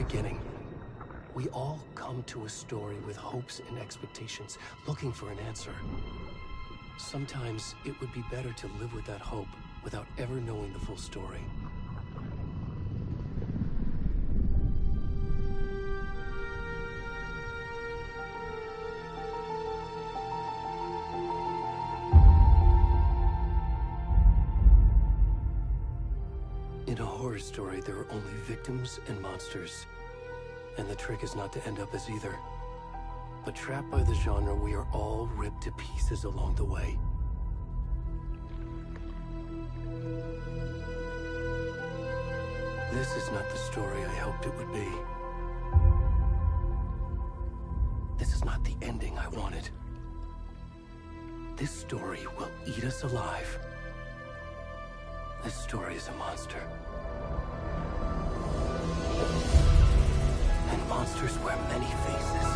beginning. We all come to a story with hopes and expectations, looking for an answer. Sometimes it would be better to live with that hope without ever knowing the full story. In a horror story, there are only victims and monsters. And the trick is not to end up as either. But trapped by the genre, we are all ripped to pieces along the way. This is not the story I hoped it would be. This is not the ending I wanted. This story will eat us alive. This story is a monster. And monsters wear many faces.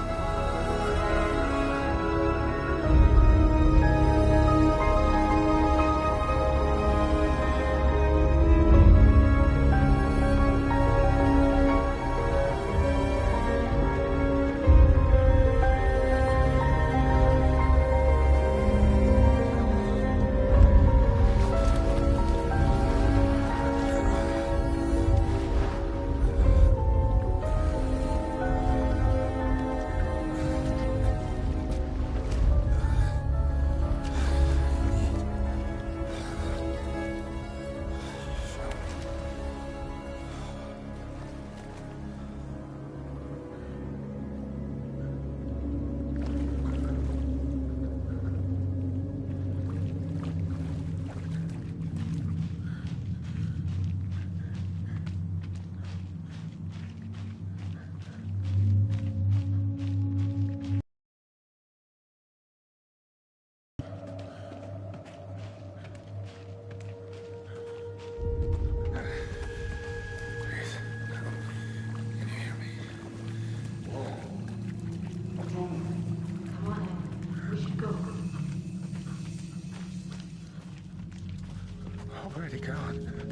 Where'd he gone?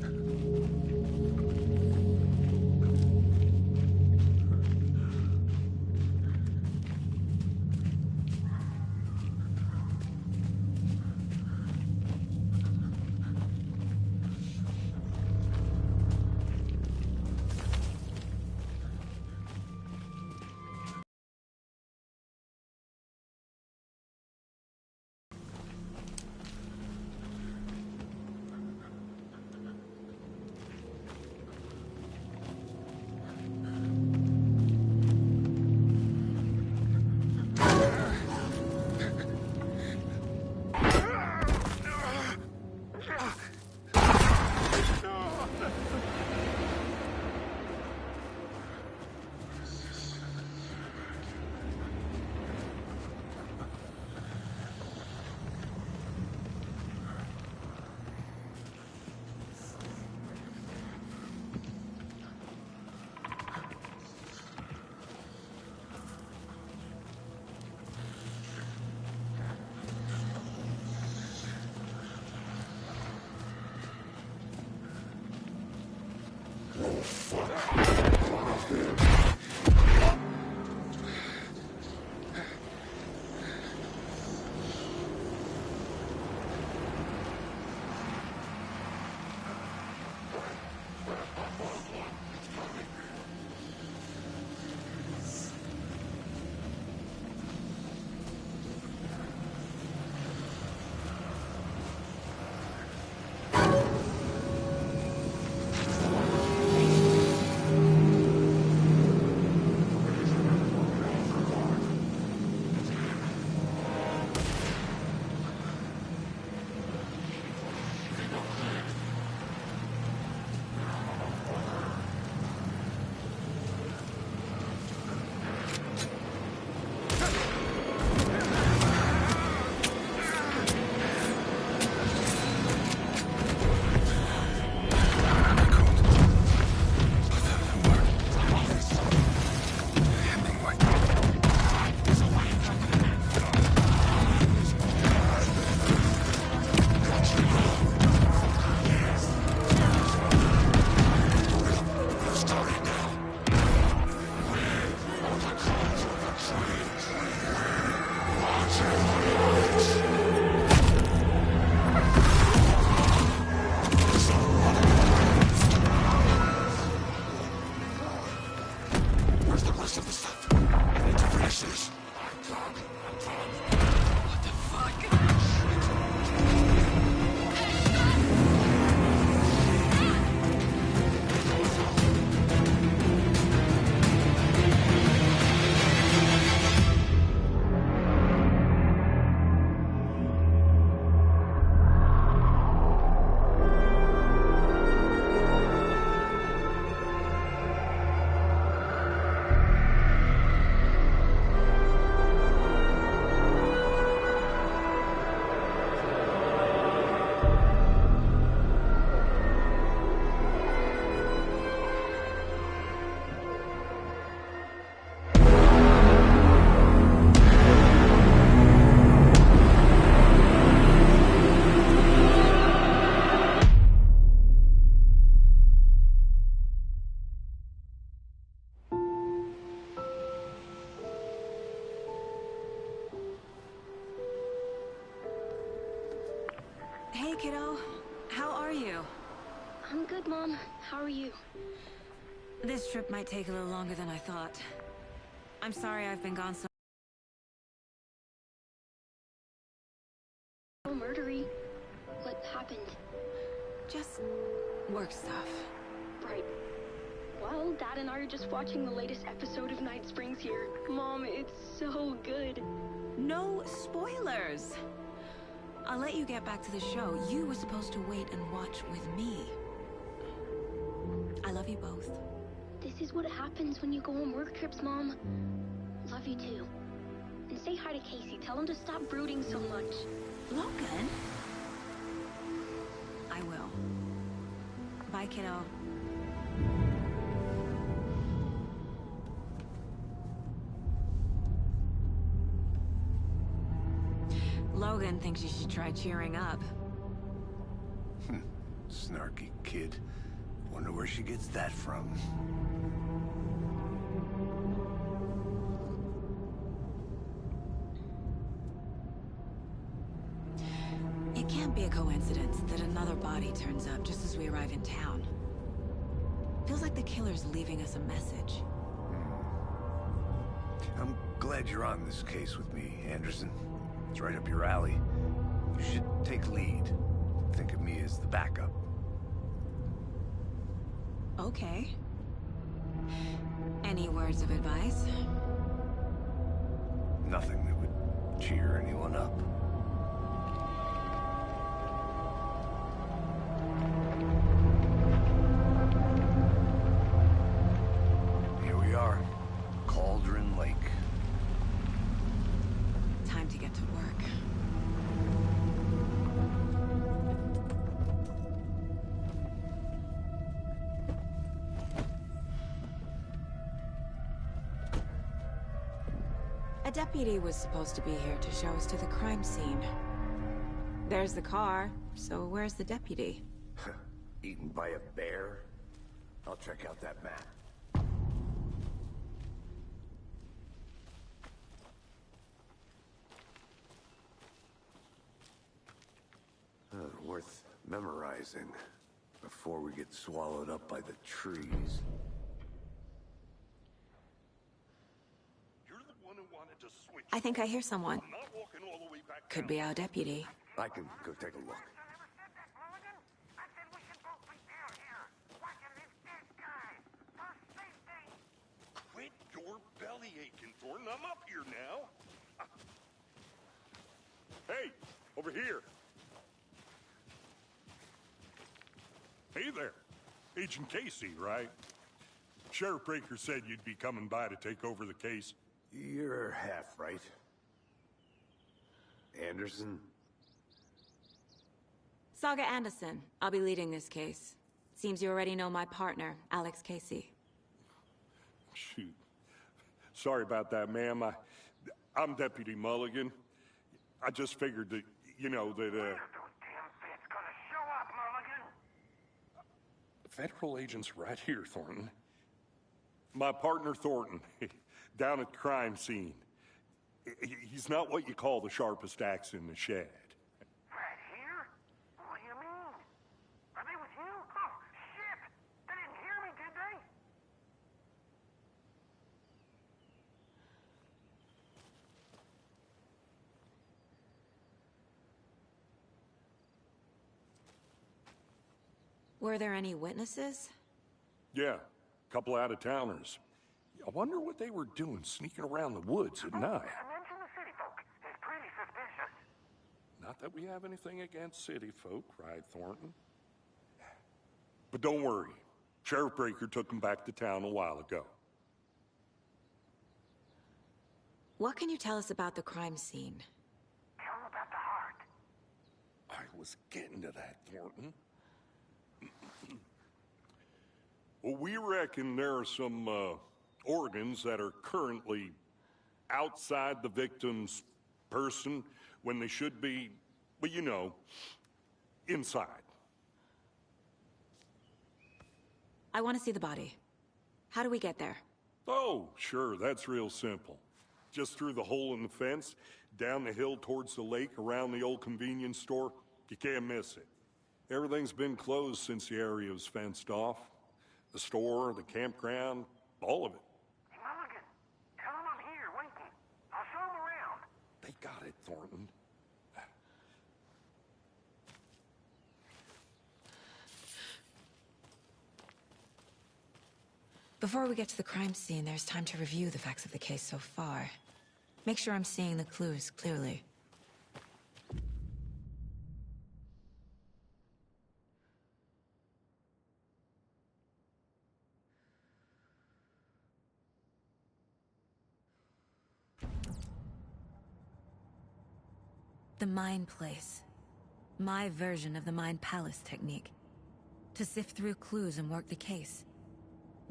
kiddo. How are you? I'm good, Mom. How are you? This trip might take a little longer than I thought. I'm sorry I've been gone so... Oh, murdery. What happened? Just work stuff. Right. Well, Dad and I are just watching the latest episode of Night Springs here. Mom, it's so good. No spoilers! I'll let you get back to the show. You were supposed to wait and watch with me. I love you both. This is what happens when you go on work trips, Mom. Love you too. And say hi to Casey. Tell him to stop brooding so much. Logan? I will. Bye, kiddo. Logan thinks you should try cheering up. Snarky kid. Wonder where she gets that from. It can't be a coincidence that another body turns up just as we arrive in town. Feels like the killer's leaving us a message. I'm glad you're on this case with me, Anderson. It's right up your alley. You should take lead. Think of me as the backup. Okay. Any words of advice? Nothing that would cheer anyone up. Here we are. Cauldron Lake. Time to get to work. A deputy was supposed to be here to show us to the crime scene. There's the car, so where's the deputy? Eaten by a bear? I'll check out that map. Worth memorizing before we get swallowed up by the trees. I think I hear someone. Could be our deputy. I can go take a look. Quit your belly aching, Thornton. I'm up here now. Hey, over here. Hey there. Agent Casey, right? Sheriff Breaker said you'd be coming by to take over the case. You're half right. Anderson? Saga Anderson. I'll be leading this case. Seems you already know my partner, Alex Casey. Shoot. Sorry about that, ma'am. I'm Deputy Mulligan. I just figured that, you know, that, Federal agents right here, Thornton. My partner, Thornton, down at the crime scene. He's not what you call the sharpest axe in the shed. Right here? What do you mean? Are they with you? Oh, shit! They didn't hear me, did they? Were there any witnesses? Yeah, a couple out-of-towners. I wonder what they were doing sneaking around the woods at night. Mention the city folk. It's pretty suspicious. Not that we have anything against city folk, right, Thornton? But don't worry. Sheriff Breaker took them back to town a while ago. What can you tell us about the crime scene? Tell them about the heart. I was getting to that, Thornton. Well, we reckon there are some, organs that are currently outside the victim's person when they should be, well, you know, inside. I want to see the body. How do we get there? Oh, sure, that's real simple. Just through the hole in the fence, down the hill towards the lake, around the old convenience store. You can't miss it. Everything's been closed since the area was fenced off. The store, the campground, all of it. Hey, Mulligan, tell him I'm here, waiting. I'll show him around. They got it, Thornton. Before we get to the crime scene, there's time to review the facts of the case so far. Make sure I'm seeing the clues clearly. The Mind Place. My version of the Mind Palace technique. To sift through clues and work the case.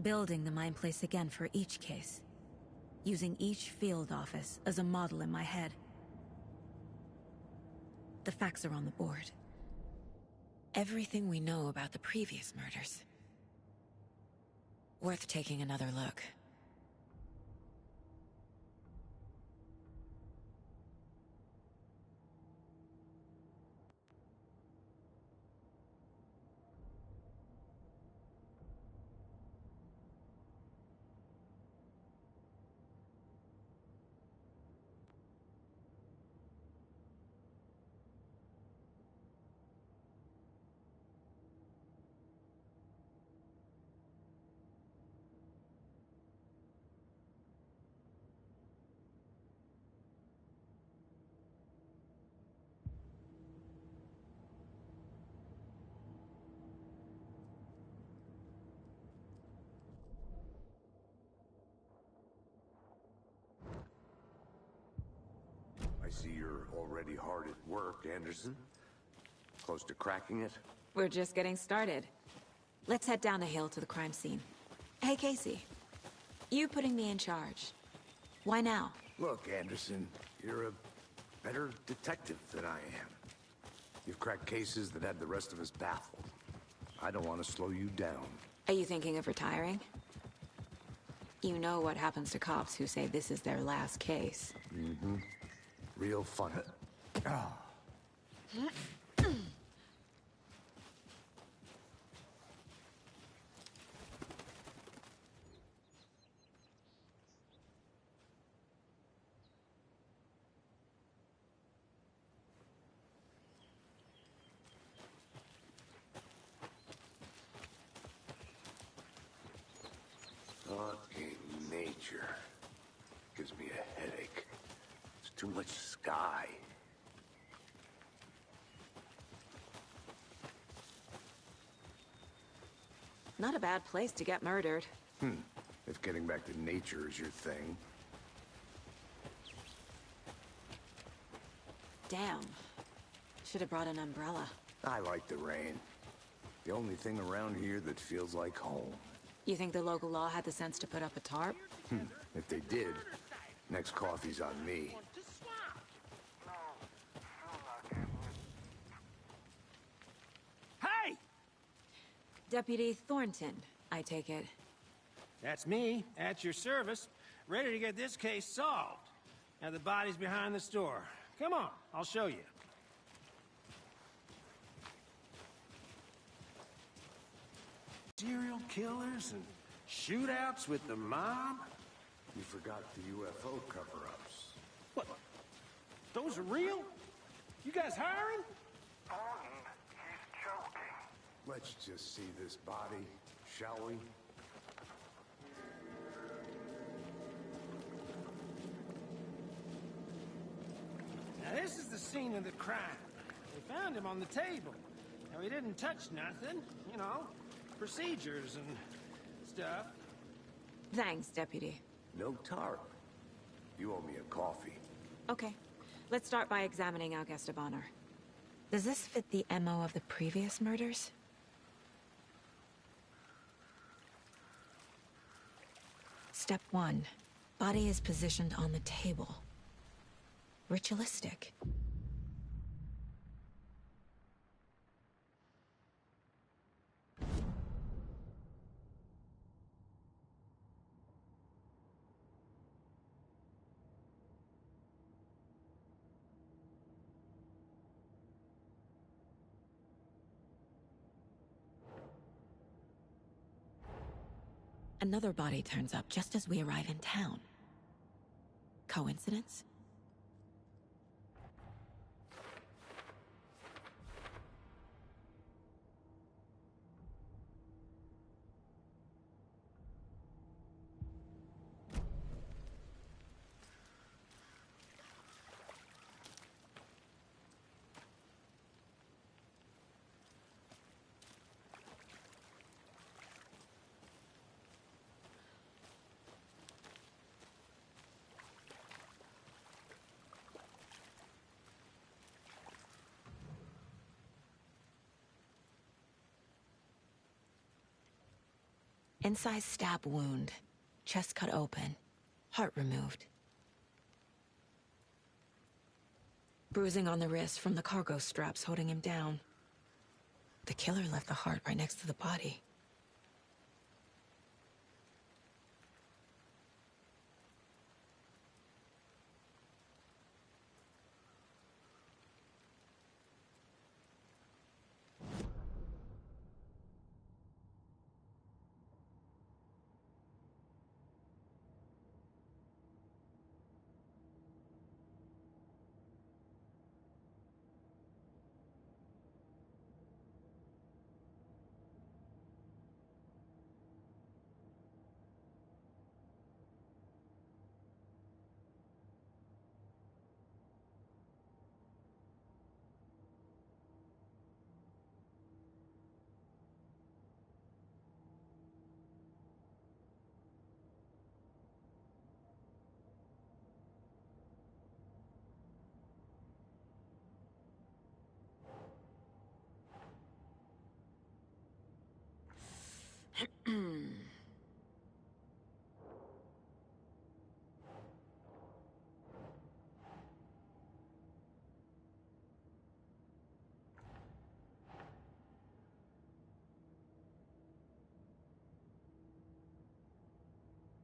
Building the Mind Place again for each case. Using each field office as a model in my head. The facts are on the board. Everything we know about the previous murders. Worth taking another look. I see you're already hard at work, Anderson. Close to cracking it? We're just getting started. Let's head down the hill to the crime scene. Hey, Casey. You putting me in charge. Why now? Look, Anderson, you're a better detective than I am. You've cracked cases that had the rest of us baffled. I don't want to slow you down. Are you thinking of retiring? You know what happens to cops who say this is their last case. Mm-hmm. Real fun. Fucking nature. Gives me a headache. It's too much sky. Not a bad place to get murdered. If getting back to nature is your thing. Damn. Should have brought an umbrella. I like the rain. The only thing around here that feels like home. You think the local law had the sense to put up a tarp? If they did, next coffee's on me. Hey! Deputy Thornton, I take it. That's me, at your service, ready to get this case solved. Now the body's behind the store. Come on, I'll show you. Serial killers and shootouts with the mob? You forgot the UFO cover-ups. What? Those are real? You guys hiring? Thornton, he's joking. Let's just see this body, shall we? Now this is the scene of the crime. We found him on the table. Now he didn't touch nothing, you know, procedures and stuff. Thanks, Deputy. No tarp. You owe me a coffee. Okay. Let's start by examining our guest of honor. Does this fit the MO of the previous murders? Step 1. Body is positioned on the table. Ritualistic. Another body turns up just as we arrive in town. Coincidence? Incised stab wound, chest cut open, heart removed. Bruising on the wrist from the cargo straps holding him down. The killer left the heart right next to the body.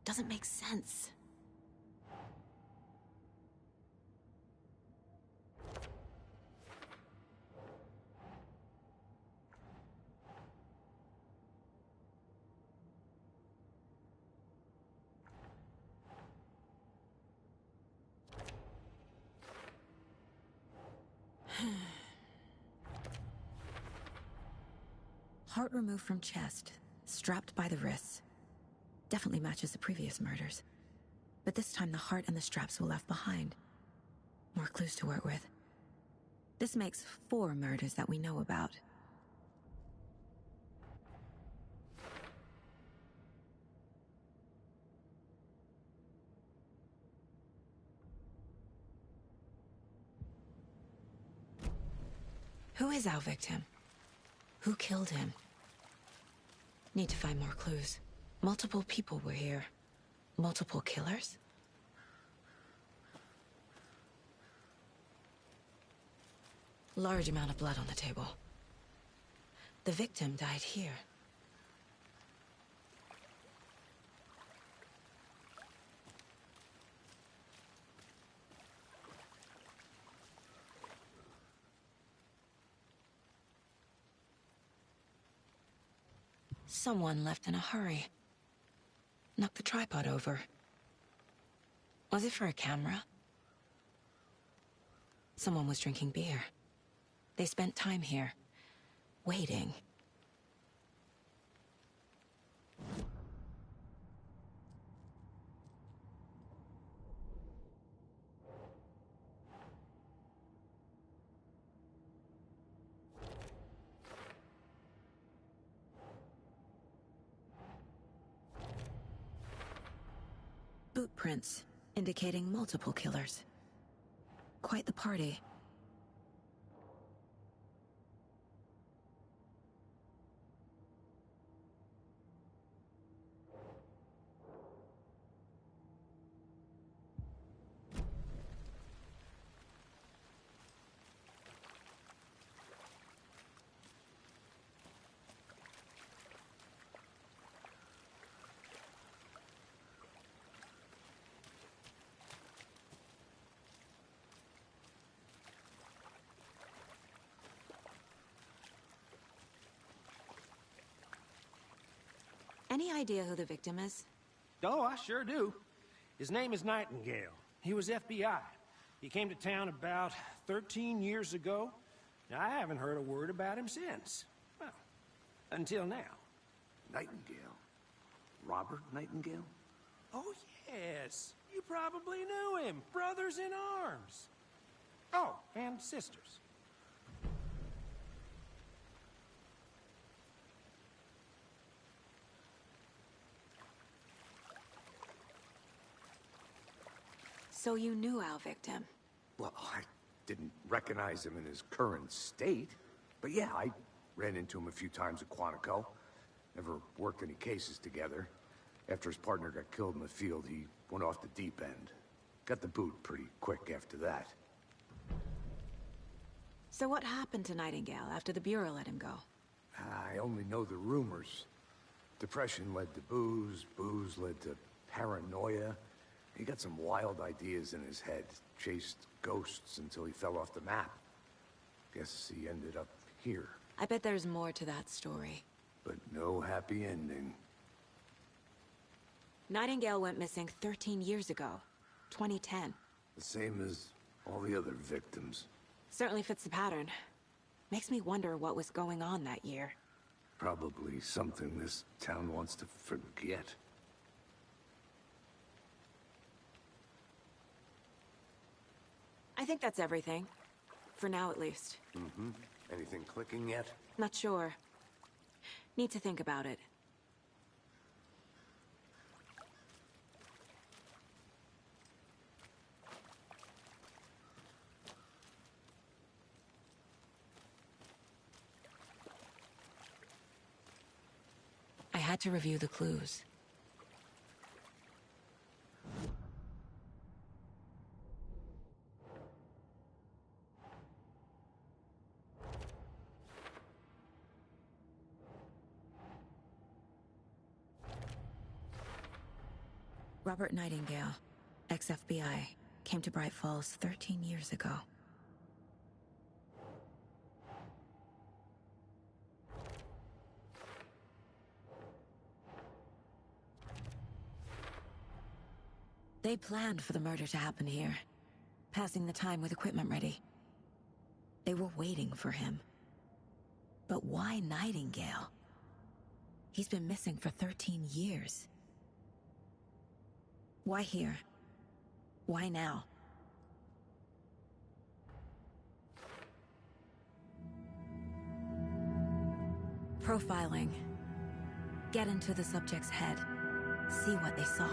Doesn't make sense. Heart removed from chest, strapped by the wrists. Definitely matches the previous murders. But this time the heart and the straps were left behind. More clues to work with. This makes 4 murders that we know about. Who is our victim? Who killed him? Need to find more clues. Multiple people were here. Multiple killers? Large amount of blood on the table. The victim died here. Someone left in a hurry. Knocked the tripod over. Was it for a camera? Someone was drinking beer. They spent time here, waiting. Boot prints, indicating multiple killers. Quite the party. Any idea who the victim is? Oh, I sure do. His name is Nightingale. He was FBI. He came to town about 13 years ago. Now, I haven't heard a word about him since. Well, until now. Nightingale? Robert Nightingale? Oh, yes. You probably knew him. Brothers in arms. Oh, and sisters. So you knew our victim? Well, I didn't recognize him in his current state. But yeah, I ran into him a few times at Quantico. Never worked any cases together. After his partner got killed in the field, he went off the deep end. Got the boot pretty quick after that. So what happened to Nightingale after the Bureau let him go? I only know the rumors. Depression led to booze, booze led to paranoia. He got some wild ideas in his head, chased ghosts until he fell off the map. Guess he ended up here. I bet there's more to that story. But no happy ending. Nightingale went missing 13 years ago, 2010. The same as all the other victims. Certainly fits the pattern. Makes me wonder what was going on that year. Probably something this town wants to forget. I think that's everything. For now, at least. Mm-hmm. Anything clicking yet? Not sure. Need to think about it. I had to review the clues. Robert Nightingale, ex-FBI, came to Bright Falls 13 years ago. They planned for the murder to happen here, passing the time with equipment ready. They were waiting for him. But why Nightingale? He's been missing for 13 years. Why here? Why now? Profiling. Get into the subject's head. See what they saw.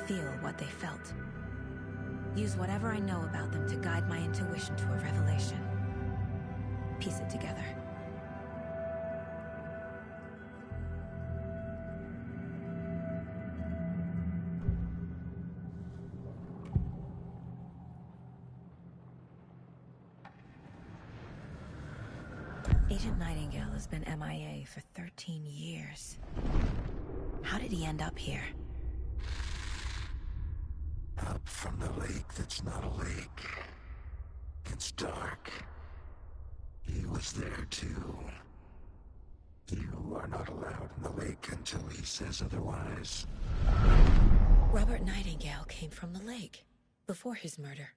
Feel what they felt. Use whatever I know about them to guide my intuition to a revelation. Piece it together. Agent Nightingale has been MIA for 13 years. How did he end up here? Up from the lake that's not a lake. It's dark. He was there too. You are not allowed in the lake until he says otherwise. Robert Nightingale came from the lake, before his murder.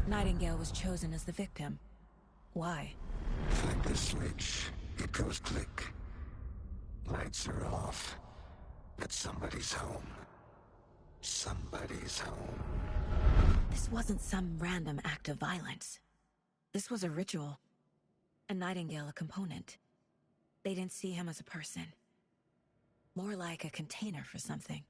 Nightingale was chosen as the victim. Why? Flick the switch, it goes click. Lights are off. But somebody's home. Somebody's home. This wasn't some random act of violence. This was a ritual. And Nightingale a component. They didn't see him as a person. More like a container for something.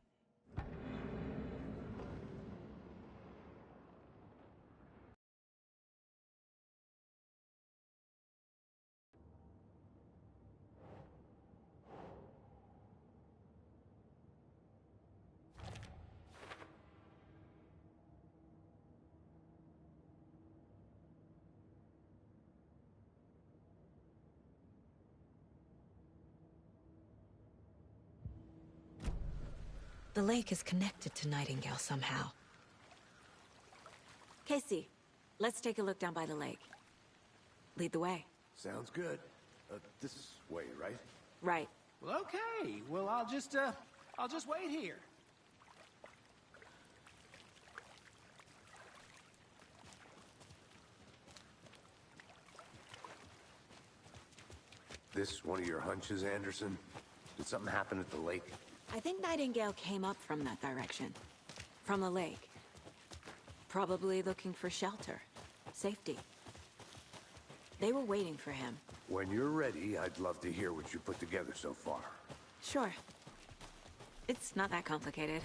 The lake is connected to Nightingale somehow. Casey, let's take a look down by the lake. Lead the way. Sounds good. This way, right? Right. Well, okay. Well, I'll just wait here. This one of your hunches, Anderson? Did something happen at the lake? I think Nightingale came up from that direction. From the lake. Probably looking for shelter. Safety. They were waiting for him. When you're ready, I'd love to hear what you put together so far. Sure. It's not that complicated.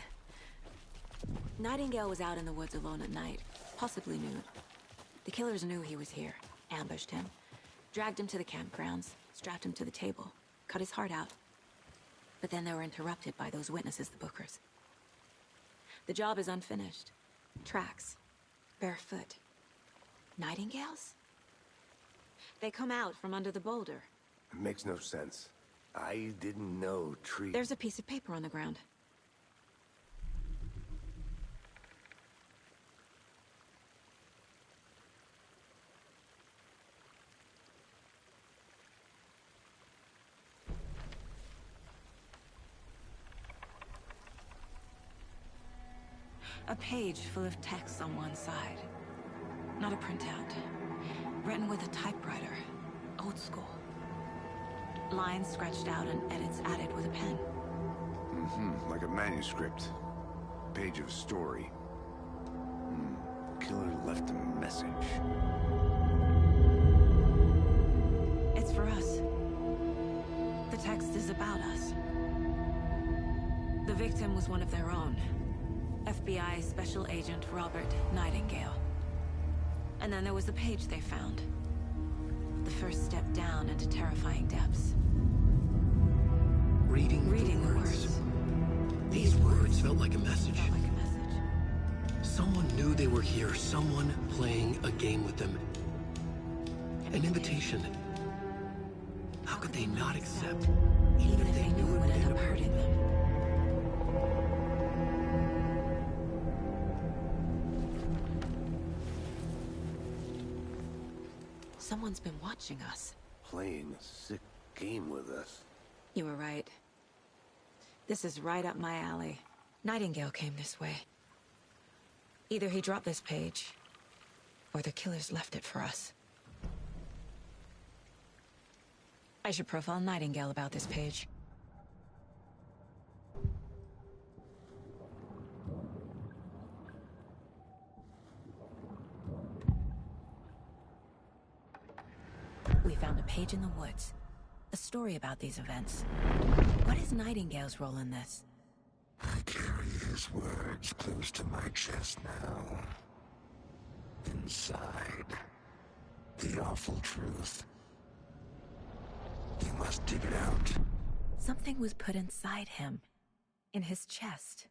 Nightingale was out in the woods alone at night, possibly nude. The killers knew he was here, ambushed him, dragged him to the campgrounds, strapped him to the table, cut his heart out. But then they were interrupted by those witnesses, the Bookers. The job is unfinished. Tracks. Barefoot. Nightingales? They come out from under the boulder. It makes no sense. I didn't know trees... There's a piece of paper on the ground. A page full of text on one side. Not a printout. Written with a typewriter. Old school. Lines scratched out and edits added with a pen. Mm-hmm, like a manuscript. Page of a story. Killer left a message. It's for us. The text is about us. The victim was one of their own. FBI Special Agent Robert Nightingale. And then there was the page they found. The first step down into terrifying depths. Reading the words. These words felt like a message. Someone knew they were here. Someone playing a game with them. An invitation. How could they not accept? Even if they knew it would end up hurting them. Someone's been watching us. Playing a sick game with us. You were right. This is right up my alley. Nightingale came this way. Either he dropped this page, or the killers left it for us. I should profile Nightingale about this page. We found a page in the woods. A story about these events. What is Nightingale's role in this? I carry his words close to my chest now. Inside, the awful truth. You must dig it out. Something was put inside him. In his chest.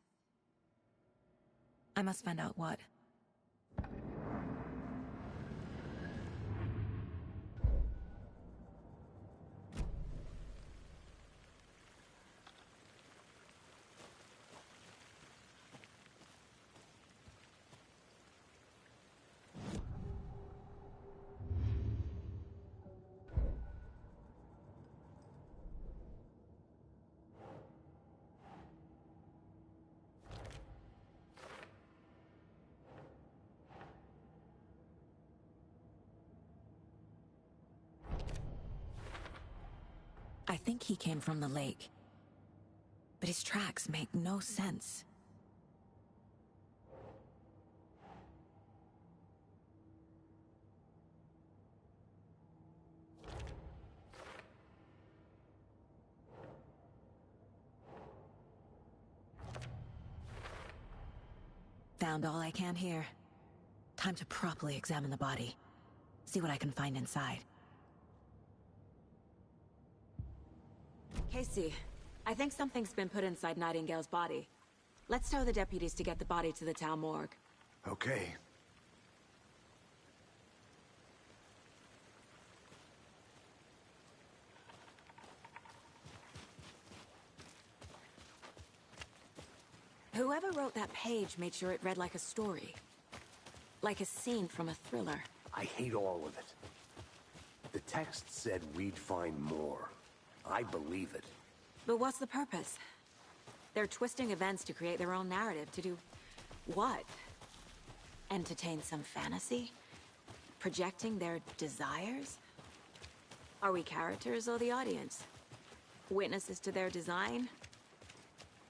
I must find out what. I think he came from the lake. But his tracks make no sense. Found all I can here. Time to properly examine the body. See what I can find inside. Casey, I think something's been put inside Nightingale's body. Let's tell the deputies to get the body to the town morgue. Okay. Whoever wrote that page made sure it read like a story. Like a scene from a thriller. I hate all of it. The text said we'd find more. I believe it. But what's the purpose? They're twisting events to create their own narrative. To do what? Entertain some fantasy? Projecting their desires? Are we characters or the audience? Witnesses to their design?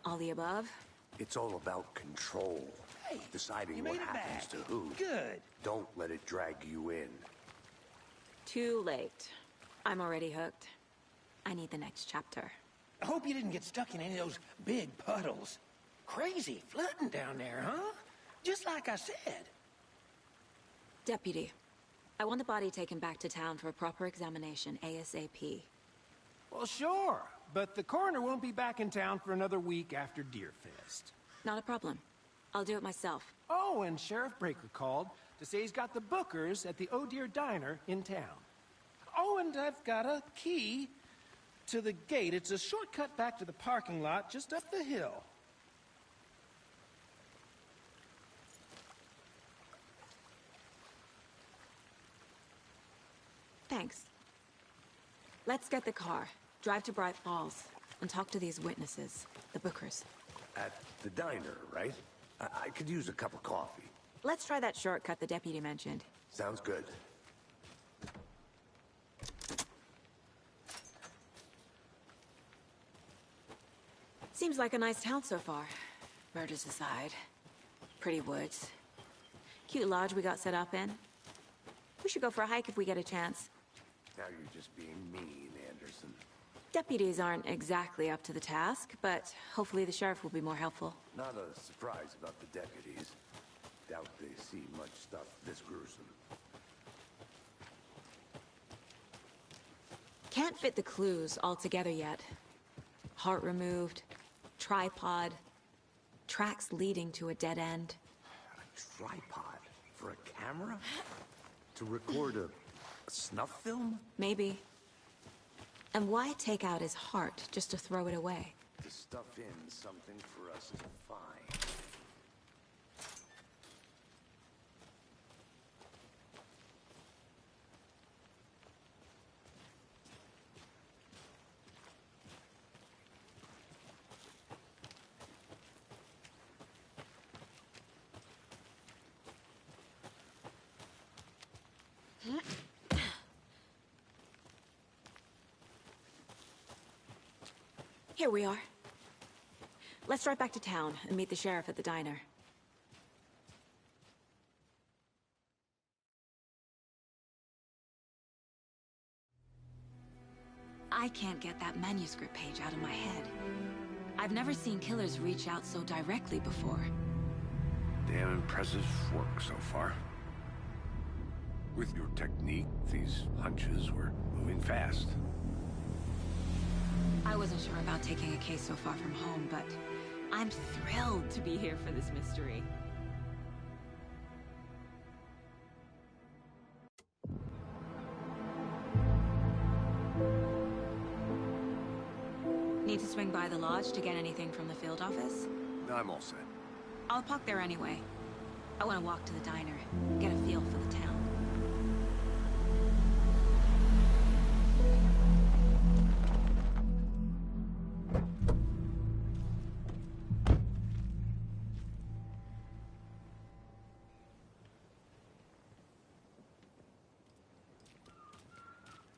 All the above? It's all about control. Hey, deciding you what made it happens back. to who. Good. Don't let it drag you in. Too late. I'm already hooked. I need the next chapter. I hope you didn't get stuck in any of those big puddles. Crazy flooding down there, huh? Just like I said. Deputy, I want the body taken back to town for a proper examination, ASAP. Well, sure. But the coroner won't be back in town for another week after Deerfest. Not a problem. I'll do it myself. Oh, and Sheriff Breaker called to say he's got the bookers at the Oh Dear Diner in town. Oh, and I've got a key to the gate. It's a shortcut back to the parking lot just up the hill. Thanks. Let's get the car, drive to Bright Falls, and talk to these witnesses, the bookers. At the diner, right? I could use a cup of coffee. Let's try that shortcut the deputy mentioned. Sounds good. Seems like a nice town so far. Murders aside. Pretty woods. Cute lodge we got set up in. We should go for a hike if we get a chance. Now you're just being mean, Anderson. Deputies aren't exactly up to the task, but hopefully the sheriff will be more helpful. Not a surprise about the deputies. Doubt they see much stuff this gruesome. Can't fit the clues all together yet. Heart removed, tripod, tracks leading to a dead end. A tripod? For a camera? To record a snuff film? Maybe. And why take out his heart just to throw it away? To stuff in something for us to find. Here we are. Let's drive back to town and meet the sheriff at the diner. I can't get that manuscript page out of my head. I've never seen killers reach out so directly before. Damn impressive work so far. With your technique, these hunches were moving fast. I wasn't sure about taking a case so far from home, but I'm thrilled to be here for this mystery. Need to swing by the lodge to get anything from the field office? I'm all set. I'll park there anyway. I want to walk to the diner, get a feel for the town.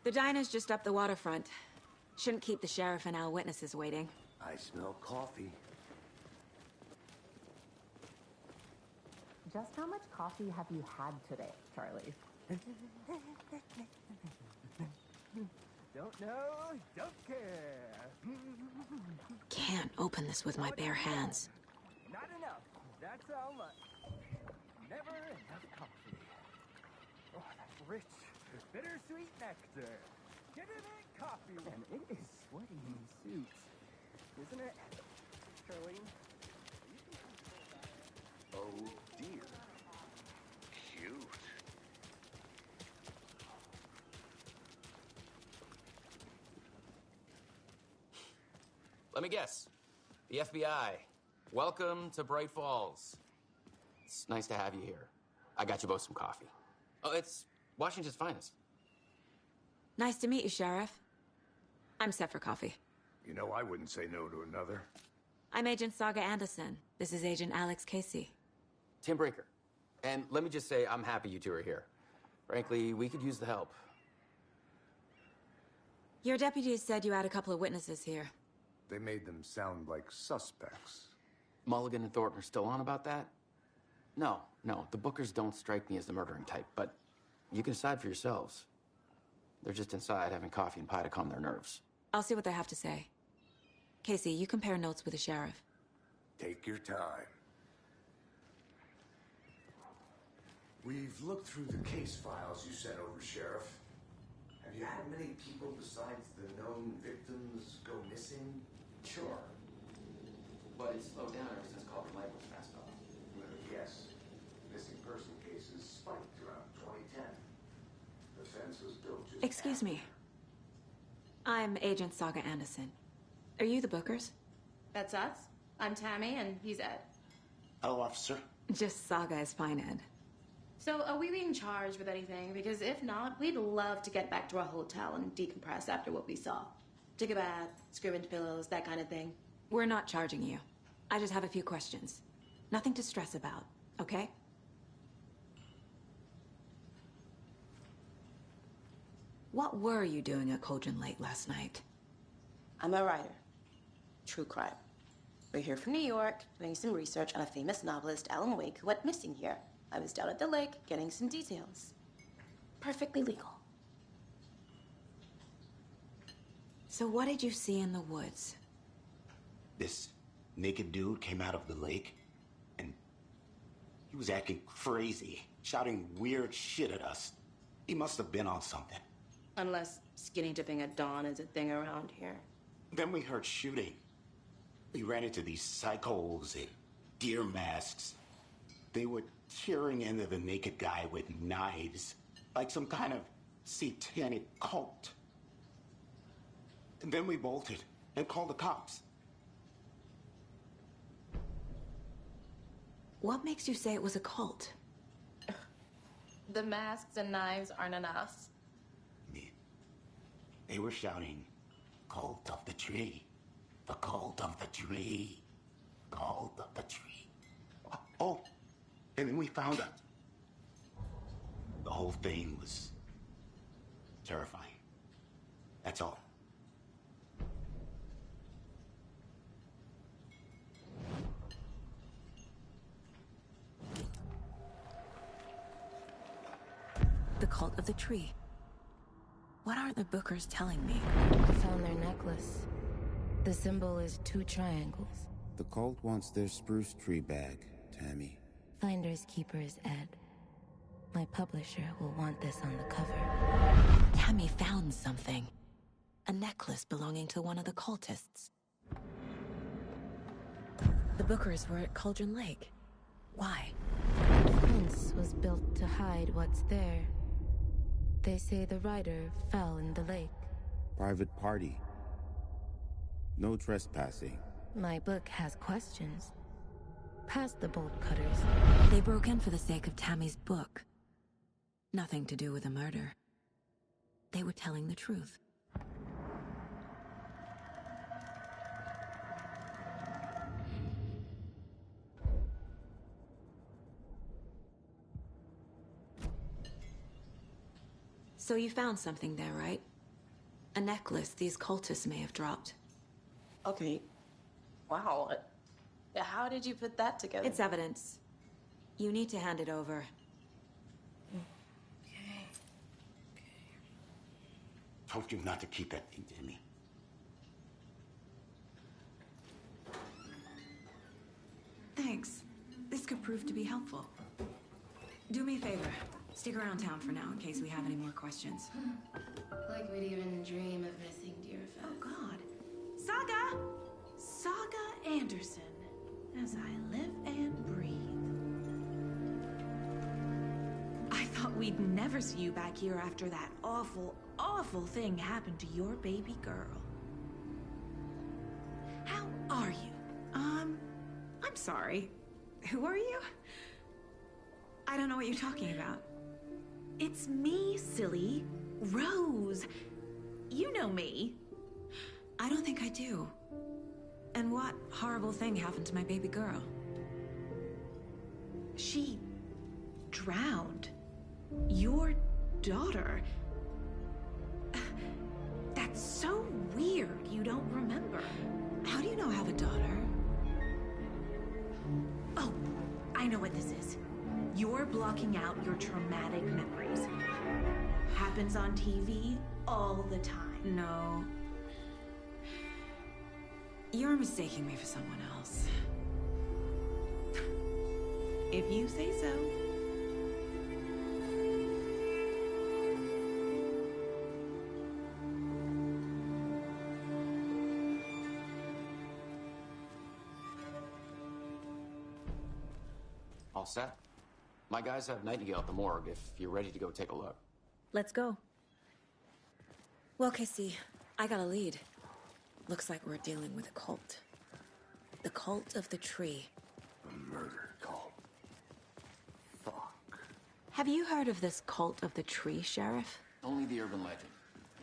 The diner's just up the waterfront. Shouldn't keep the sheriff and our witnesses waiting. I smell coffee. Just how much coffee have you had today, Charlie? Don't know, don't care. Can't open this with my bare hands. Not enough. That's how much. Never enough coffee. Oh, that's rich, bittersweet nectar. Give it a coffee. And it is sweaty in suits, isn't it, Charlene? Oh dear. Cute. Let me guess. The FBI. Welcome to Bright Falls. It's nice to have you here. I got you both some coffee. Oh, it's Washington's finest. Nice to meet you, Sheriff. I'm set for coffee. You know, I wouldn't say no to another. I'm Agent Saga Anderson. This is Agent Alex Casey. Tim Brinker. And let me just say, I'm happy you two are here. Frankly, we could use the help. Your deputies said you had a couple of witnesses here. They made them sound like suspects. Mulligan and Thornton are still on about that? No, the Bookers don't strike me as the murdering type, but you can decide for yourselves. They're just inside having coffee and pie to calm their nerves. I'll see what they have to say. Casey, you compare notes with the sheriff. Take your time. We've looked through the case files you sent over, Sheriff. Have you had many people besides the known victims go missing? Sure. But it's slowed down ever since Calder Light was passed off. Let me guess. Missing person cases spiked around 2010. The fence was built just... Excuse me. I'm Agent Saga Anderson. Are you the Bookers? That's us. I'm Tammy, and he's Ed. Hello, officer. Just Saga is fine, Ed. So, are we being charged with anything? Because if not, we'd love to get back to our hotel and decompress after what we saw. Take a bath, scream into pillows, that kind of thing. We're not charging you. I just have a few questions. Nothing to stress about, okay? What were you doing at Cauldron Lake last night? I'm a writer. True crime. We're here from New York, doing some research on a famous novelist, Alan Wake, who went missing here. I was down at the lake, getting some details. Perfectly legal. So what did you see in the woods? This naked dude came out of the lake, and he was acting crazy, shouting weird shit at us. He must have been on something. Unless skinny dipping at dawn is a thing around here. Then we heard shooting. We ran into these psychos in deer masks. They were tearing into the naked guy with knives, like some kind of satanic cult. And then we bolted and called the cops. What makes you say it was a cult? The masks and knives aren't enough. They were shouting, "Cult of the tree, the cult of the tree, cult of the tree." Oh, and then we found out. The whole thing was terrifying. That's all. The cult of the tree. What are the Bookers telling me? I found their necklace. The symbol is 2 triangles. The cult wants their spruce tree bag, Tammy. Finders keepers, Ed. My publisher will want this on the cover. Tammy found something. A necklace belonging to one of the cultists. The Bookers were at Cauldron Lake. Why? The fence was built to hide what's there. They say the writer fell in the lake. Private party. No trespassing. My book has questions. Past the bolt cutters. They broke in for the sake of Tammy's book. Nothing to do with the murder. They were telling the truth. So you found something there, right? A necklace these cultists may have dropped. Okay. Wow. How did you put that together? It's evidence. You need to hand it over. Okay. Told you not to keep that thing to me. Thanks. This could prove to be helpful. Do me a favor. Stick around town for now in case we have any more questions. Like we'd even dream of missing dear friends. Oh, God. Saga! Saga Anderson. As I live and breathe. I thought we'd never see you back here after that awful, awful thing happened to your baby girl. How are you? I'm sorry. Who are you? I don't know what you're talking about. It's me, silly. Rose. You know me. I don't think I do. And what horrible thing happened to my baby girl? She drowned. Your daughter. That's so weird you don't remember. How do you know I have a daughter? Oh, I know what this is. You're blocking out your traumatic memories. Happens on TV all the time. No. You're mistaking me for someone else. If you say so. All set? My guys have Nightingale at the morgue if you're ready to go take a look. Let's go. Well, Casey, I got a lead. Looks like we're dealing with a cult. The cult of the tree. A murder cult. Fuck. Have you heard of this cult of the tree, Sheriff? Only the urban legend.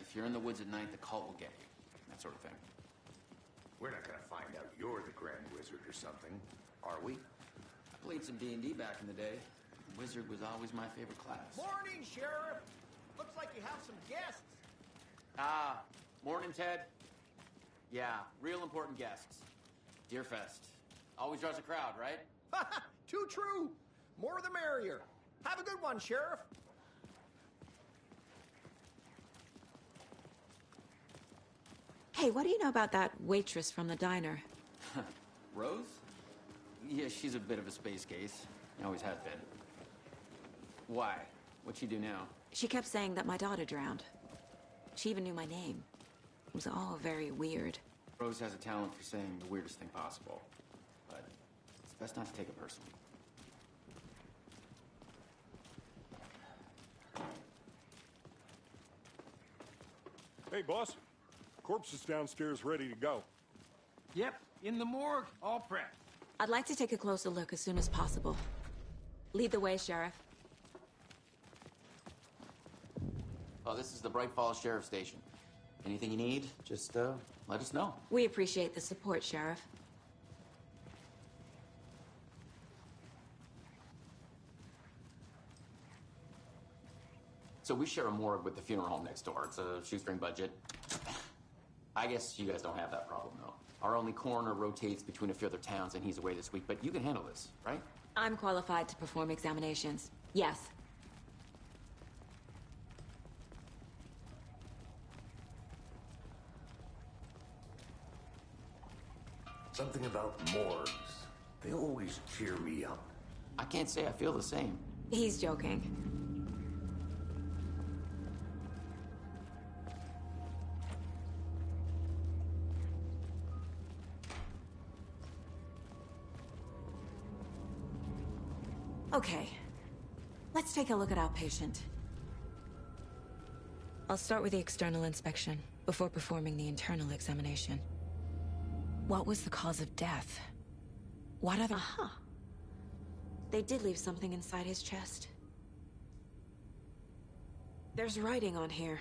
If you're in the woods at night, the cult will get you. That sort of thing. We're not gonna find out you're the Grand Wizard or something, are we? I played some D&D back in the day. Wizard was always my favorite class. Morning, Sheriff. Looks like you have some guests. Ah, morning, Ted. Yeah, real important guests. Deerfest. Always draws a crowd, right? Too true. More the merrier. Have a good one, Sheriff. Hey, what do you know about that waitress from the diner? Rose? Yeah, she's a bit of a space case. Always has been. Why? What'd she do now? She kept saying that my daughter drowned. She even knew my name. It was all very weird. Rose has a talent for saying the weirdest thing possible. But it's best not to take it personally. Hey, boss. Corpse is downstairs ready to go. Yep, in the morgue, all prepped. I'd like to take a closer look as soon as possible. Lead the way, Sheriff. Oh, this is the Bright Falls Sheriff Station. Anything you need, just let us know. We appreciate the support, Sheriff. So we share a morgue with the funeral home next door. It's a shoestring budget. I guess you guys don't have that problem, though. Our only coroner rotates between a few other towns, and he's away this week, but you can handle this, right? I'm qualified to perform examinations. Yes. Something about morgues. They always cheer me up. I can't say I feel the same. He's joking. Okay. Let's take a look at our patient. I'll start with the external inspection before performing the internal examination. What was the cause of death? What other... Aha! They did leave something inside his chest. There's writing on here.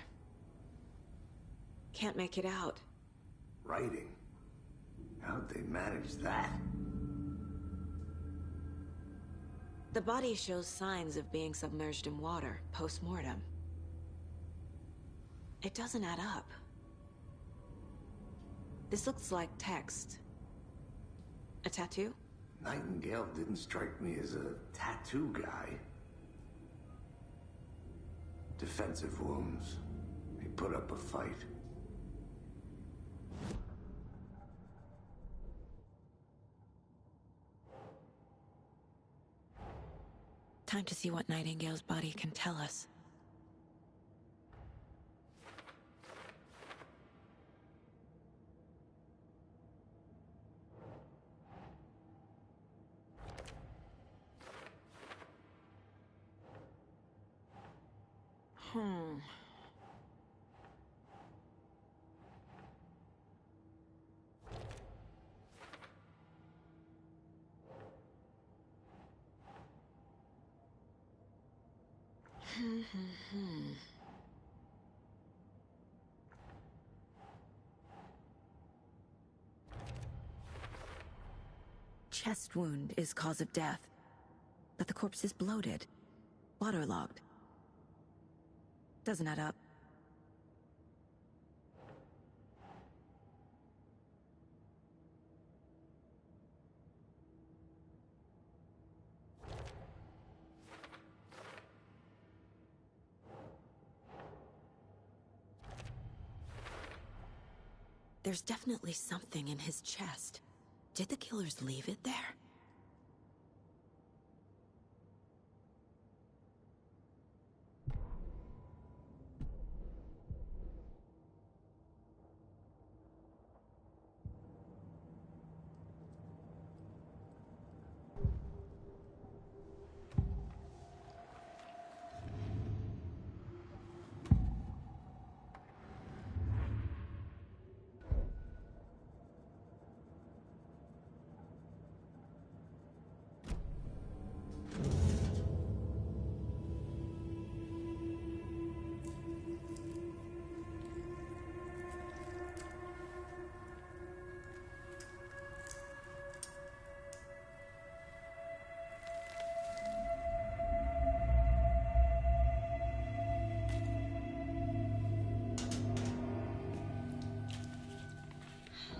Can't make it out. Writing? How'd they manage that? The body shows signs of being submerged in water, post-mortem. It doesn't add up. This looks like text. A tattoo? Nightingale didn't strike me as a tattoo guy. Defensive wounds. He put up a fight. Time to see what Nightingale's body can tell us. chest wound is cause of death, but the corpse is bloated, waterlogged. Doesn't add up. There's definitely something in his chest. Did the killers leave it there?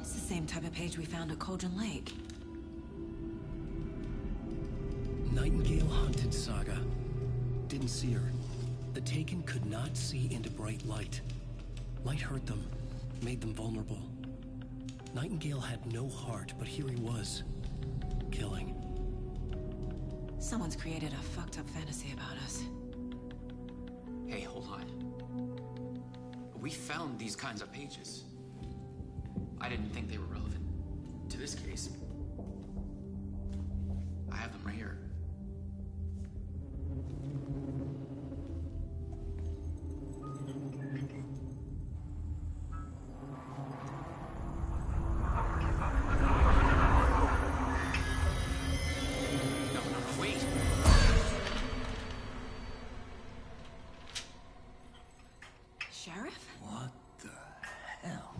Same type of page we found at Cauldron Lake. Nightingale hunted Saga. Didn't see her. The Taken could not see into bright light. Light hurt them, made them vulnerable. Nightingale had no heart, but here he was, killing. Someone's created a fucked up fantasy about us. Hey, hold on. We found these kinds of pages. I didn't think they were relevant to this case. I have them right here. No, wait. Sheriff? What the hell?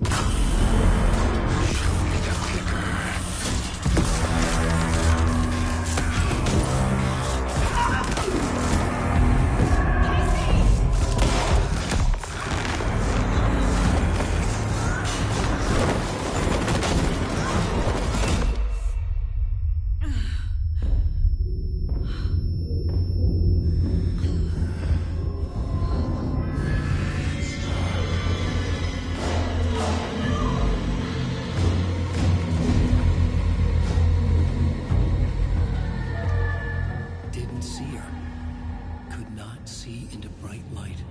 Didn't see her. Could not see into bright light.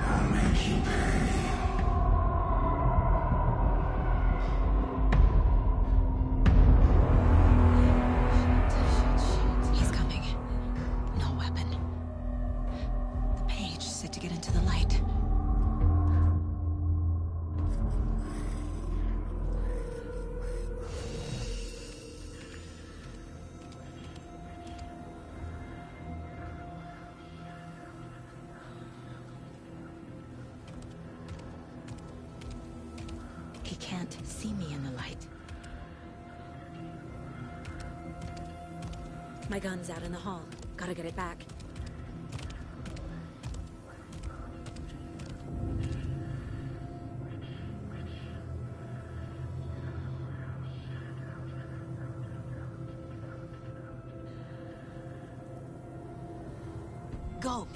I'll make you pay. He's coming. No weapon. The page said to get into the light. He can't see me in the light. My gun's out in the hall. Gotta get it back. Go!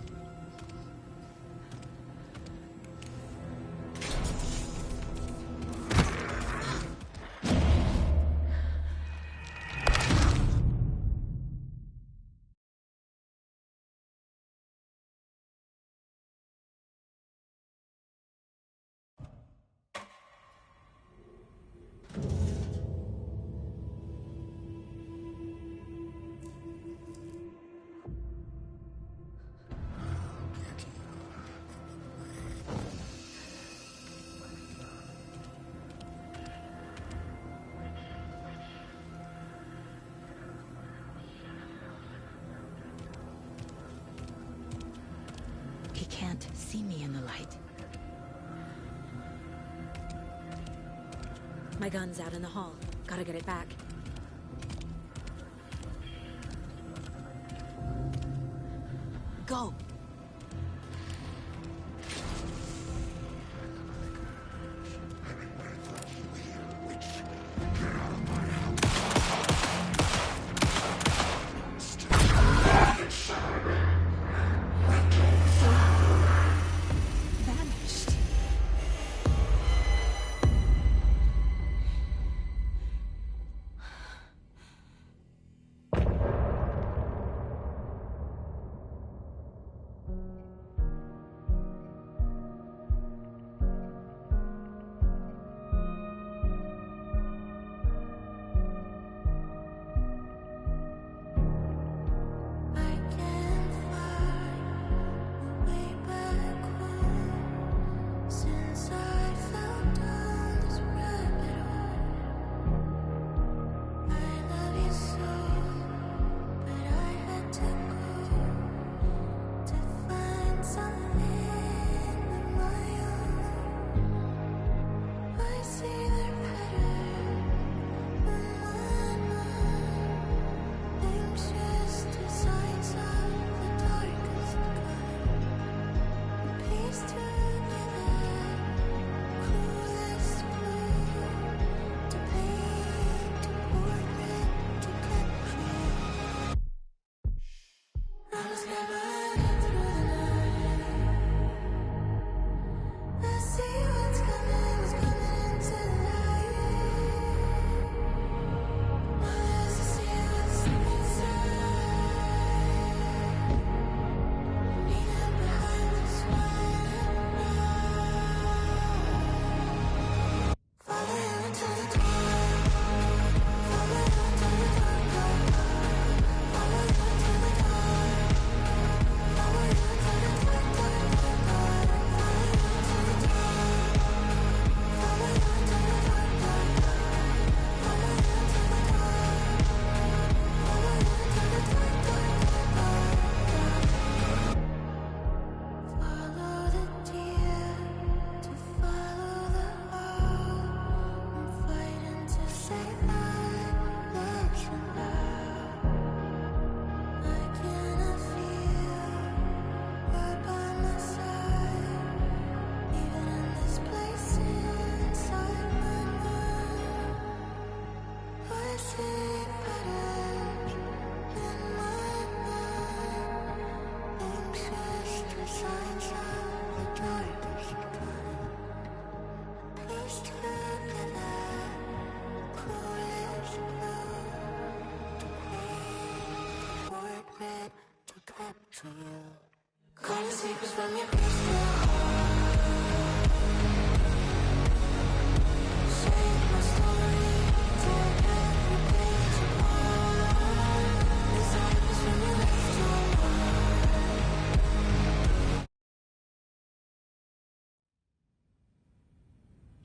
see me in the light. My gun's out in the hall. Gotta get it back. Go!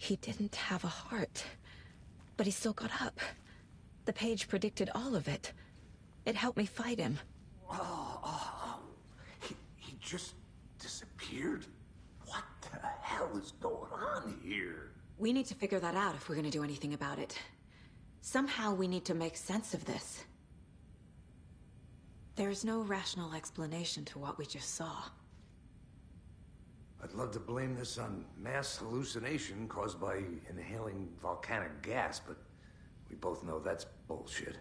He didn't have a heart, but he still got up. The page predicted all of it. It helped me fight him. He just disappeared? What the hell is going on here? We need to figure that out if we're gonna do anything about it. Somehow we need to make sense of this. There's no rational explanation to what we just saw. I'd love to blame this on mass hallucination caused by inhaling volcanic gas, but we both know that's bullshit.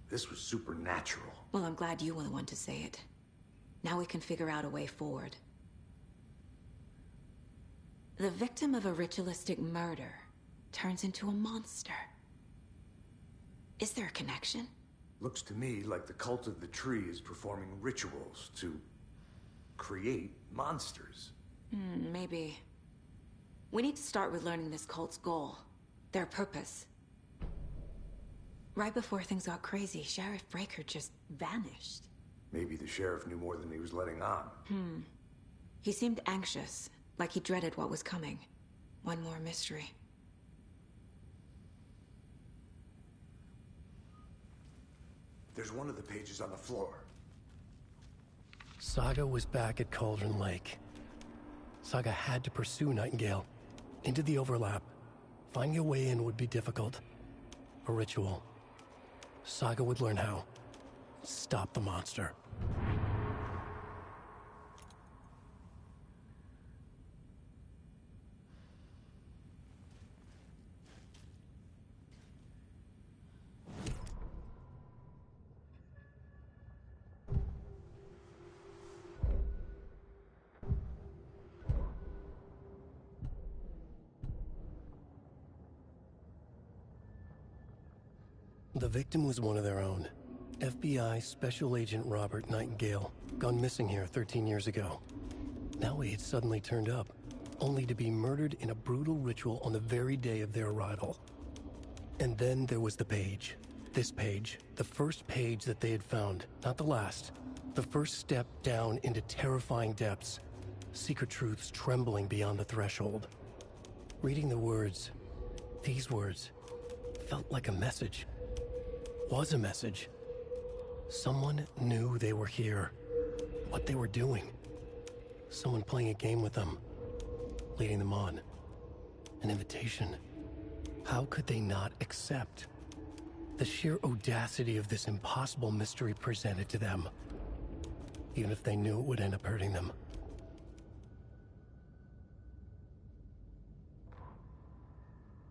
This was supernatural. Well, I'm glad you were the one to say it. Now we can figure out a way forward. The victim of a ritualistic murder turns into a monster. Is there a connection? Looks to me like the cult of the tree is performing rituals to create monsters. Maybe. We need to start with learning this cult's goal. Their purpose. Right before things got crazy, Sheriff Breaker just vanished. Maybe the sheriff knew more than he was letting on. He seemed anxious, like he dreaded what was coming. One more mystery. There's one of the pages on the floor. Saga was back at Cauldron Lake. Saga had to pursue Nightingale. Into the overlap. Finding a way in would be difficult. A ritual. Saga would learn how. Stop the monster. The victim was one of their own. FBI Special Agent Robert Nightingale, gone missing here 13 years ago. Now he had suddenly turned up, only to be murdered in a brutal ritual on the very day of their arrival. And then there was the page. This page, the first page that they had found, not the last. The first step down into terrifying depths. Secret truths trembling beyond the threshold. Reading the words, these words, felt like a message. Was a message. Someone knew they were here, what they were doing. Someone playing a game with them, leading them on. An invitation. How could they not accept? The sheer audacity of this impossible mystery presented to them, even if they knew it would end up hurting them.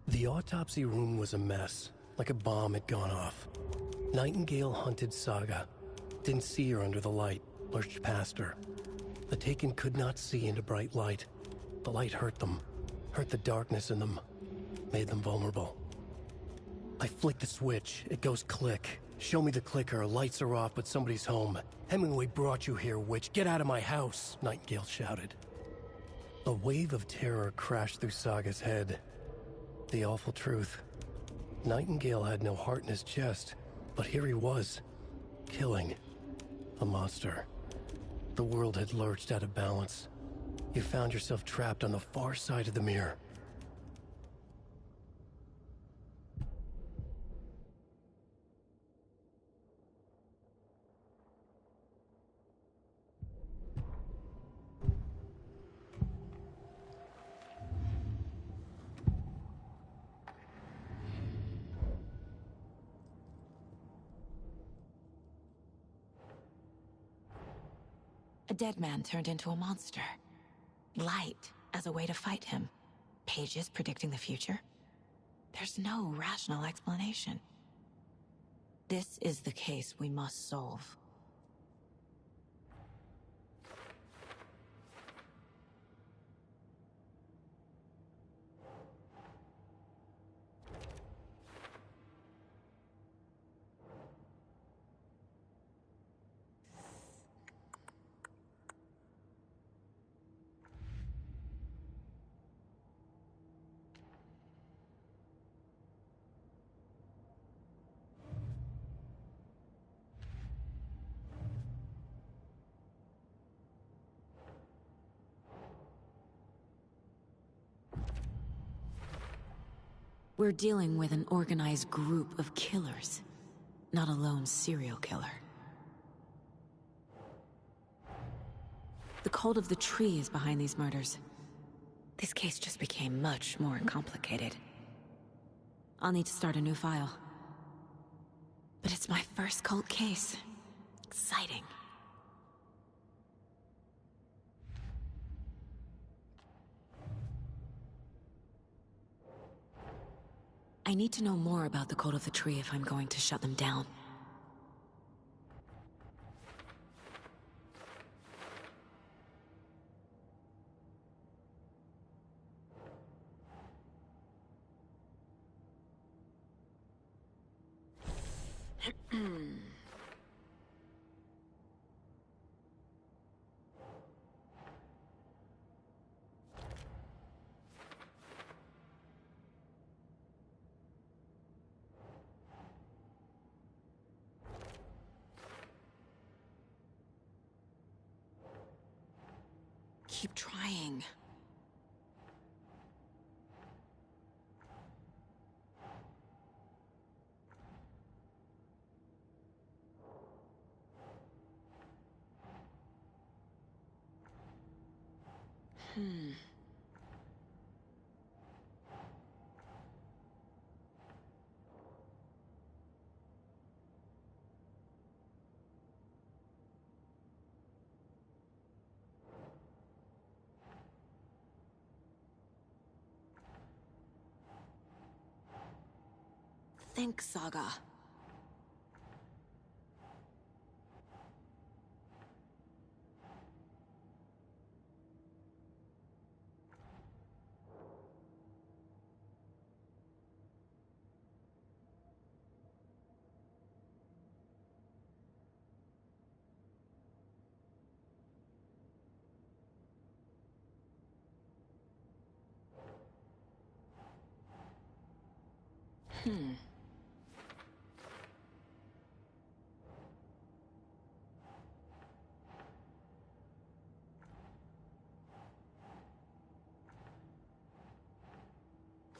The autopsy room was a mess, like a bomb had gone off. Nightingale hunted Saga. Didn't see her under the light, lurched past her. The Taken could not see into bright light. The light hurt them, hurt the darkness in them, made them vulnerable. I flick the switch, it goes click. Show me the clicker, lights are off, but somebody's home. Hemingway brought you here, witch. Get out of my house, Nightingale shouted. A wave of terror crashed through Saga's head. The awful truth. Nightingale had no heart in his chest, but here he was, killing a monster. The world had lurched out of balance. You found yourself trapped on the far side of the mirror. A dead man turned into a monster. Light as a way to fight him. Pages predicting the future. There's no rational explanation. This is the case we must solve. We're dealing with an organized group of killers, not a lone serial killer. The cult of the tree is behind these murders. This case just became much more complicated. I'll need to start a new file. But it's my first cult case. Exciting. I need to know more about the cult of the tree if I'm going to shut them down. Keep trying. Think, Saga.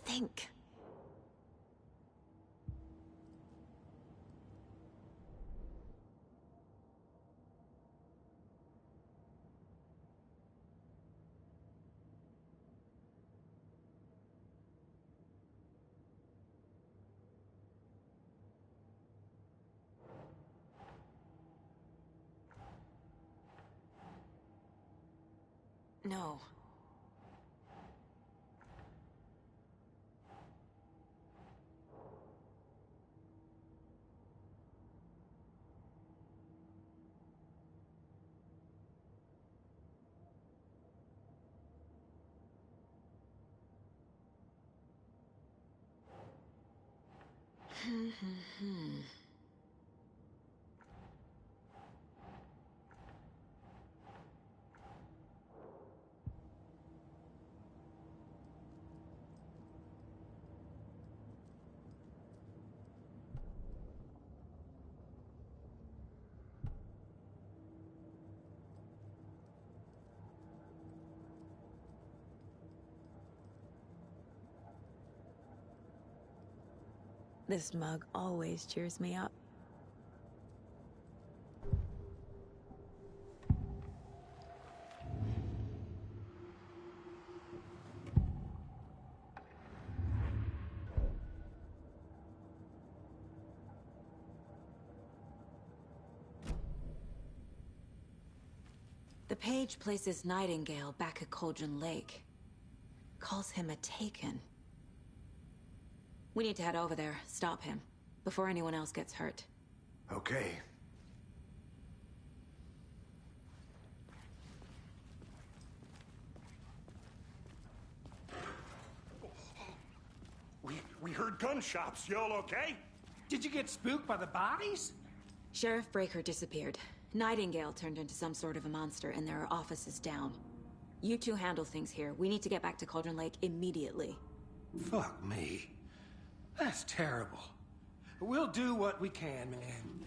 Think. No. This mug always cheers me up. The page places Nightingale back at Cauldron Lake. Calls him a Taken. We need to head over there, stop him, before anyone else gets hurt. Okay. We heard gunshots. Y'all okay? Did you get spooked by the bodies? Sheriff Breaker disappeared. Nightingale turned into some sort of a monster, and there are offices down. You two handle things here. We need to get back to Cauldron Lake immediately. Fuck me. That's terrible. We'll do what we can, man.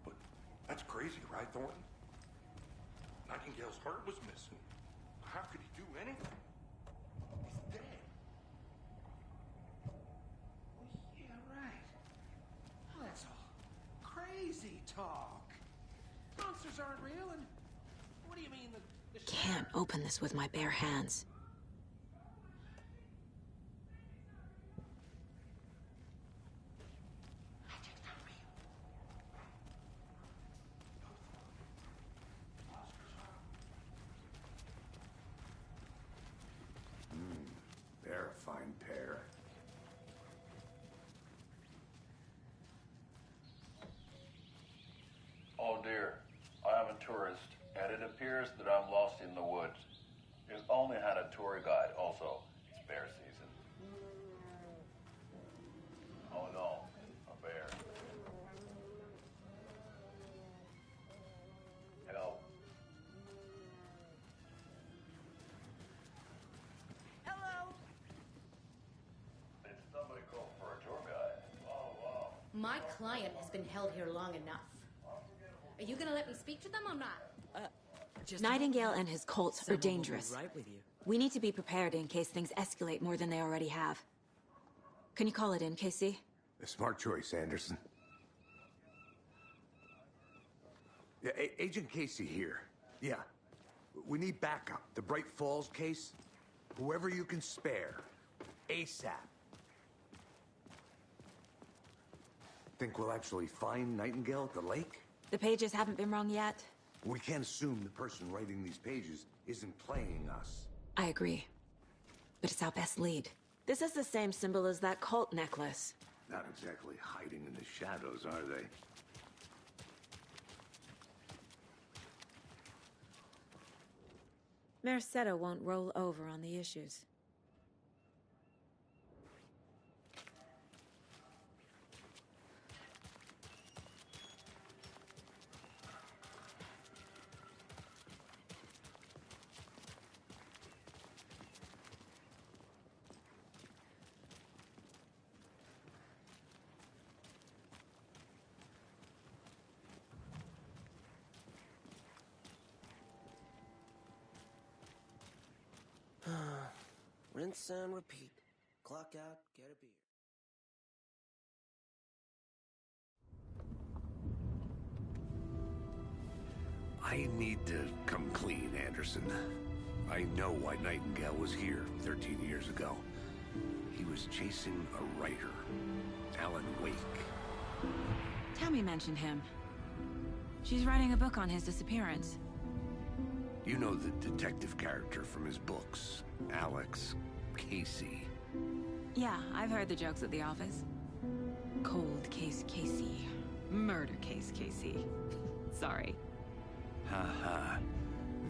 But that's crazy, right, Thornton? Nightingale's heart was missing. How could he do anything? He's dead. Yeah, right. Well, that's all crazy talk. Monsters aren't real, and what do you mean the Can't open this with my bare hands. They're a fine pair. Oh dear, I am a tourist, and it appears that I'm lost in the woods. We've only had a tour guide, also. It's bear season. Oh no, a bear. Help. Hello. Did somebody call for a tour guide? Oh wow. My client has been held here long enough. Are you gonna let me speak to them or not? Nightingale and his cults are dangerous. We need to be prepared in case things escalate more than they already have. Can you call it in, Casey? A smart choice, Anderson. Yeah, Agent Casey here. Yeah. We need backup. The Bright Falls case. Whoever you can spare. ASAP. Think we'll actually find Nightingale at the lake? The pages haven't been wrong yet. We can't assume the person writing these pages isn't playing us. I agree. But it's our best lead. This is the same symbol as that cult necklace. Not exactly hiding in the shadows, are they? Mercado won't roll over on the issues. Rinse and repeat. Clock out, get a beer. I need to come clean, Anderson. I know why Nightingale was here 13 years ago. He was chasing a writer, Alan Wake. Tammy mentioned him. She's writing a book on his disappearance. You know the detective character from his books, Alex Casey. Yeah, I've heard the jokes at the office. Cold case Casey. Murder case Casey. Sorry. Ha.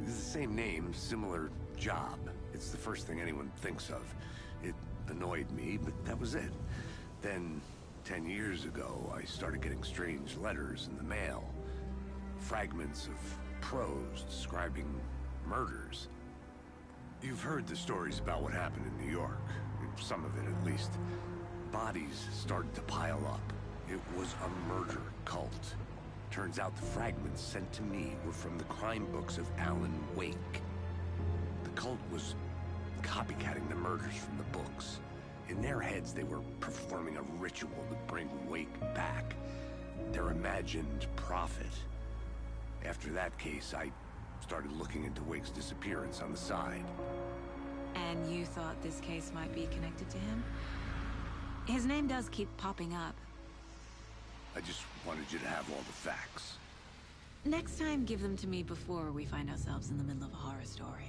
It's the same name, similar job. It's the first thing anyone thinks of. It annoyed me, but that was it. Then, 10 years ago, I started getting strange letters in the mail. Fragments of prose describing murders. You've heard the stories about what happened in New York. Some of it, at least. Bodies started to pile up. It was a murder cult. Turns out the fragments sent to me were from the crime books of Alan Wake. The cult was copycatting the murders from the books. In their heads, they were performing a ritual to bring Wake back. Their imagined prophet. After that case, I started looking into Wake's disappearance on the side. And you thought this case might be connected to him? His name does keep popping up. I just wanted you to have all the facts. Next time, give them to me before we find ourselves in the middle of a horror story.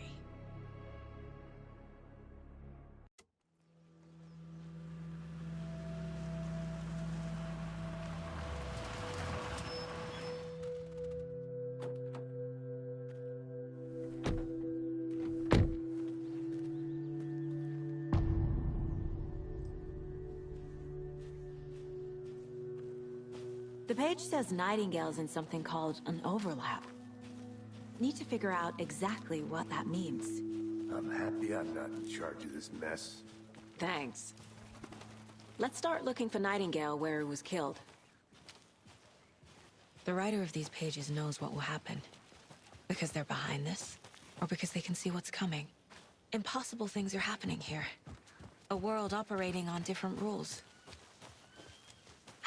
The page says Nightingale's in something called an overlap. Need to figure out exactly what that means. I'm happy I'm not in charge of this mess. Thanks. Let's start looking for Nightingale where he was killed. The writer of these pages knows what will happen. Because they're behind this, or because they can see what's coming. Impossible things are happening here. A world operating on different rules.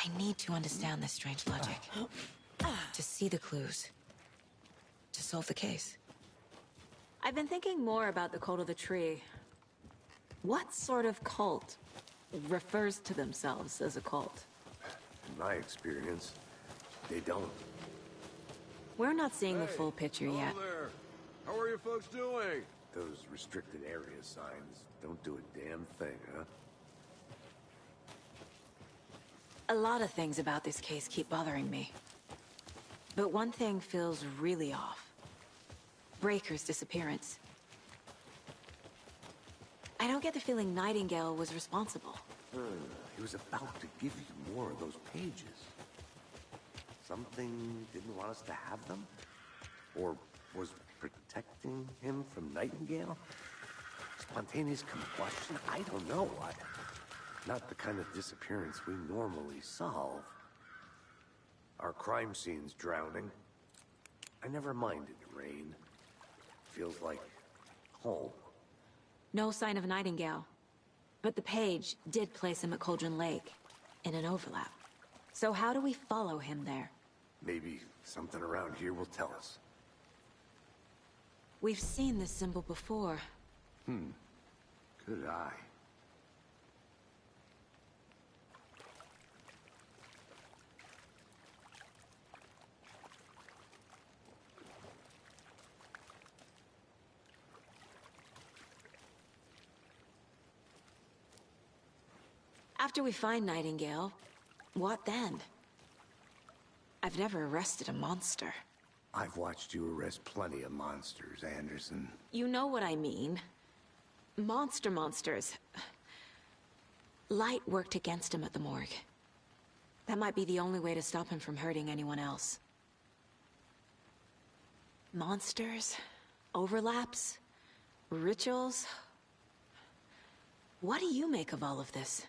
I need to understand this strange logic. To see the clues. To solve the case. I've been thinking more about the cult of the tree. What sort of cult refers to themselves as a cult? In my experience, they don't. We're not seeing the full picture yet. Hello there. How are you folks doing? Those restricted area signs don't do a damn thing, huh? A lot of things about this case keep bothering me. But one thing feels really off. Breaker's disappearance. I don't get the feeling Nightingale was responsible. He was about to give you more of those pages. Something didn't want us to have them? Or was protecting him from Nightingale? Spontaneous combustion? I don't know. Not the kind of disappearance we normally solve. Our crime scene's drowning. I never minded rain. Feels like home. No sign of Nightingale. But the page did place him at Cauldron Lake, in an overlap. So how do we follow him there? Maybe something around here will tell us. We've seen this symbol before. Good eye. After we find Nightingale, what then? I've never arrested a monster. I've watched you arrest plenty of monsters, Anderson. You know what I mean. Monsters. Light worked against him at the morgue. That might be the only way to stop him from hurting anyone else. Monsters? Overlaps? Rituals? What do you make of all of this?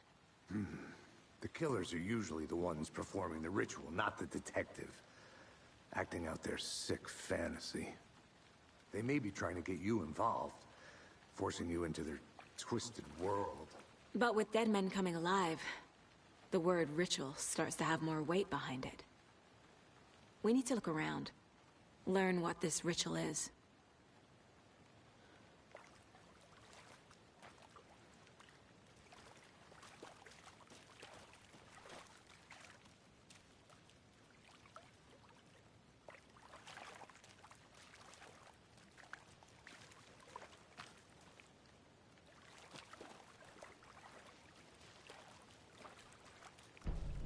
The killers are usually the ones performing the ritual, not the detective. Acting out their sick fantasy. They may be trying to get you involved, forcing you into their twisted world. But with dead men coming alive, the word ritual starts to have more weight behind it. We need to look around, learn what this ritual is.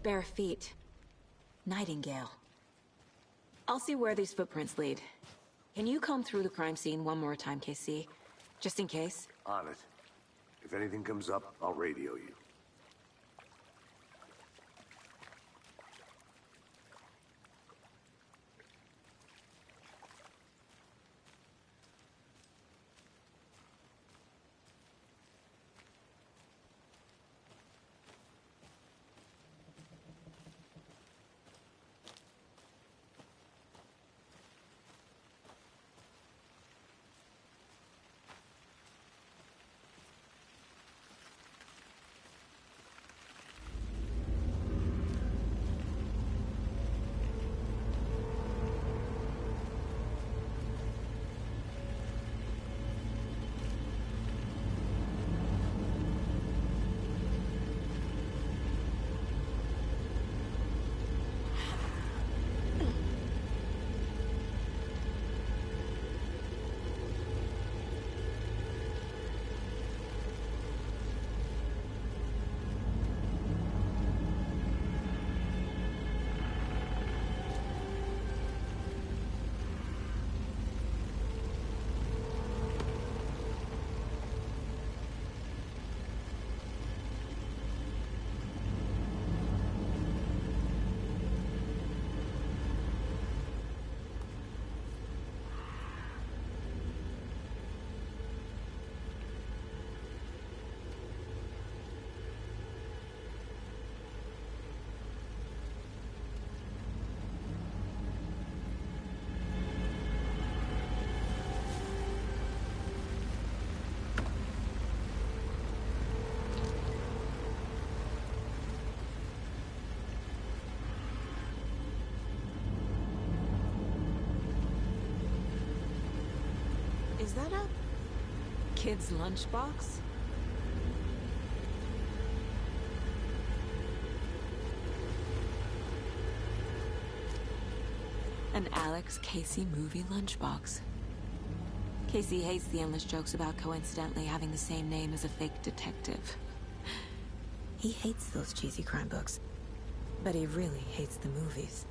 Bare feet. Nightingale. I'll see where these footprints lead. Can you comb through the crime scene one more time, KC? Just in case? On it. If anything comes up, I'll radio you. Is that a kid's lunchbox? An Alex Casey movie lunchbox. Casey hates the endless jokes about coincidentally having the same name as a fake detective. He hates those cheesy crime books, but he really hates the movies.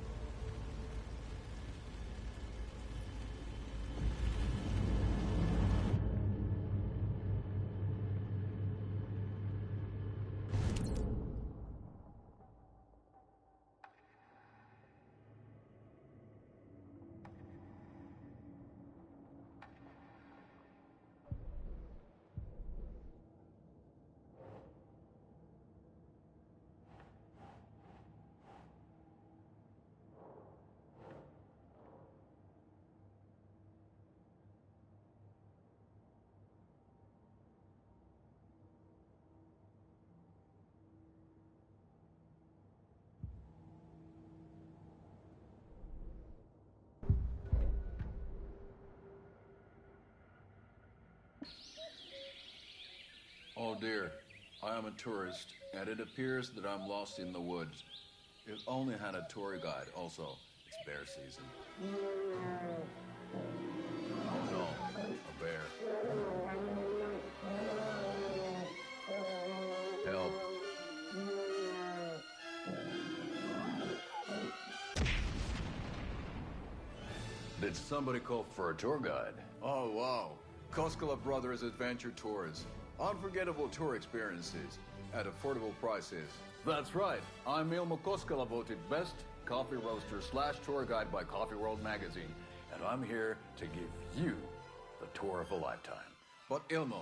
Oh dear, I am a tourist, and it appears that I'm lost in the woods. It only had a tour guide, also. It's bear season. Oh no, a bear. Help. Did somebody call for a tour guide? Oh, wow. Koskela Brothers Adventure Tours. Unforgettable tour experiences at affordable prices. That's right. I'm Ilmo Koskela, voted best coffee roaster / tour guide by Coffee World magazine. And I'm here to give you the tour of a lifetime. But Ilmo,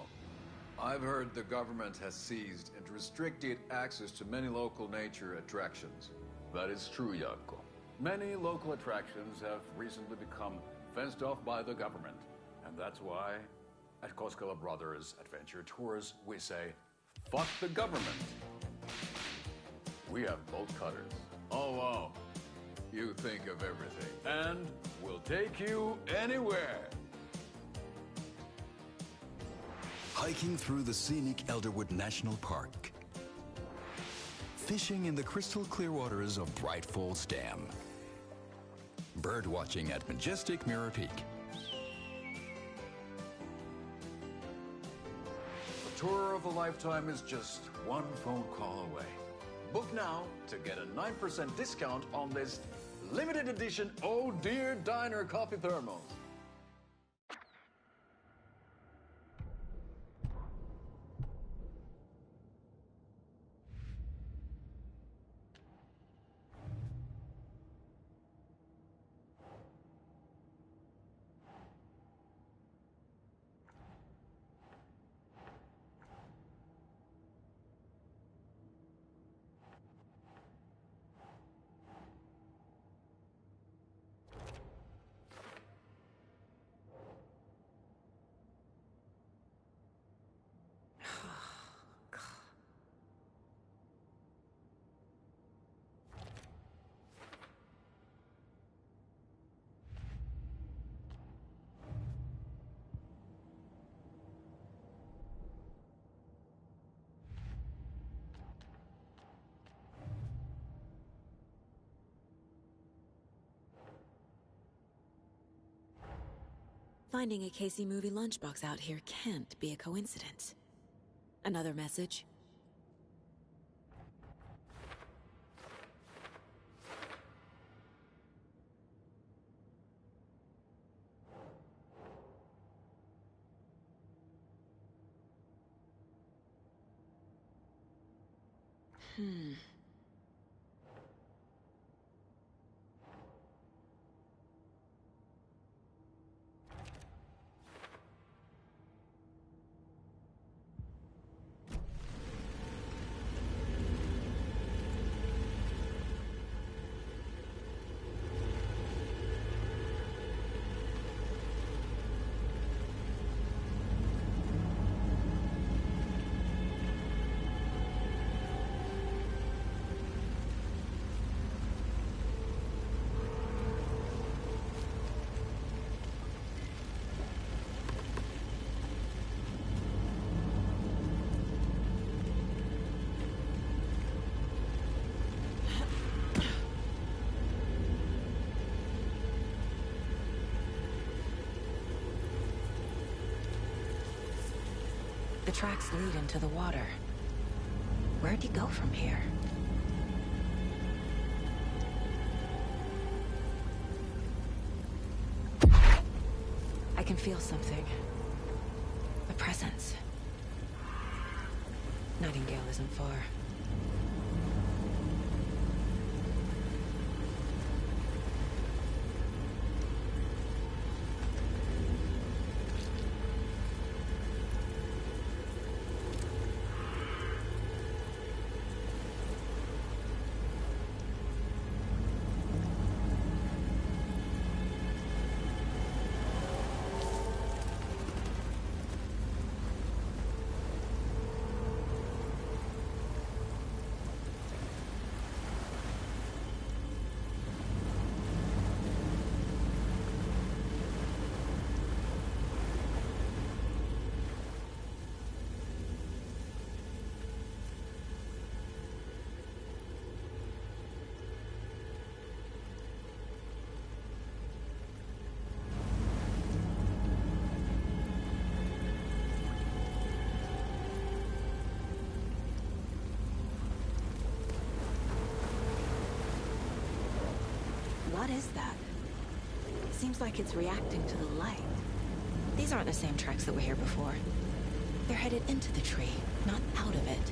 I've heard the government has seized and restricted access to many local nature attractions. That is true, Jaakko. Many local attractions have recently become fenced off by the government. And that's why, at Koskela Brothers Adventure Tours, we say, fuck the government. We have bolt cutters. Oh, wow. You think of everything. And we'll take you anywhere. Hiking through the scenic Elderwood National Park. Fishing in the crystal clear waters of Bright Falls Dam. Bird watching at majestic Mirror Peak. The tour of a lifetime is just one phone call away. Book now to get a 9% discount on this limited edition Oh Dear Diner coffee thermos. Finding a Casey movie lunchbox out here can't be a coincidence. Another message? The tracks lead into the water. Where'd he go from here? I can feel something. A presence. Nightingale isn't far. What is that? Seems like it's reacting to the light. These aren't the same tracks that were here before. They're headed into the tree, not out of it.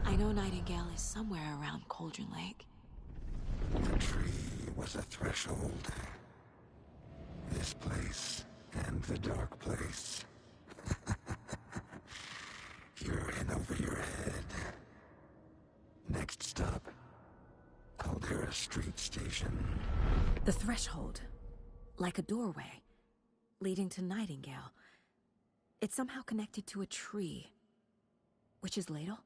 I know Nightingale is somewhere around Cauldron Lake. The tree was a threshold. This place and the dark place. You're in over your head. Next stop, Caldera Street Station. The threshold. Like a doorway. Leading to Nightingale. It's somehow connected to a tree. Witch's ladle?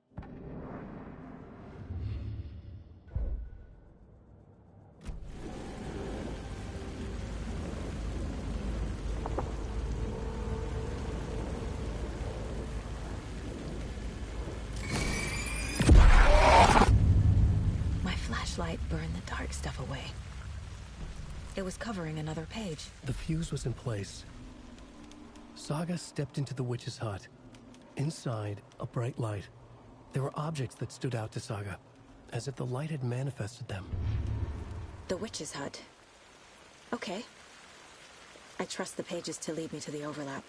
Light burned the dark stuff away. It was covering another page. The fuse was in place. Saga stepped into the witch's hut. Inside, a bright light. There were objects that stood out to Saga, as if the light had manifested them. The witch's hut. Okay. I trust the pages to lead me to the overlap.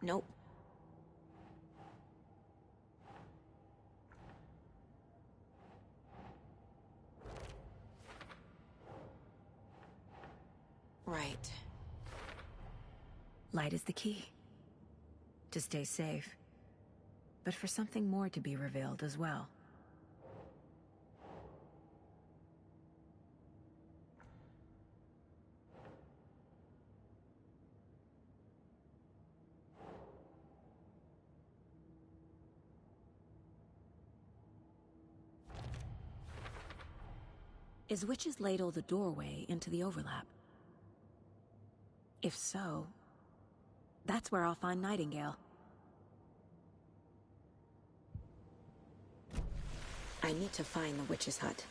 Nope. Right. Light is the key. To stay safe. But for something more to be revealed as well. Is Witch's Ladle the doorway into the overlap? If so, that's where I'll find Nightingale. I need to find the witch's hut.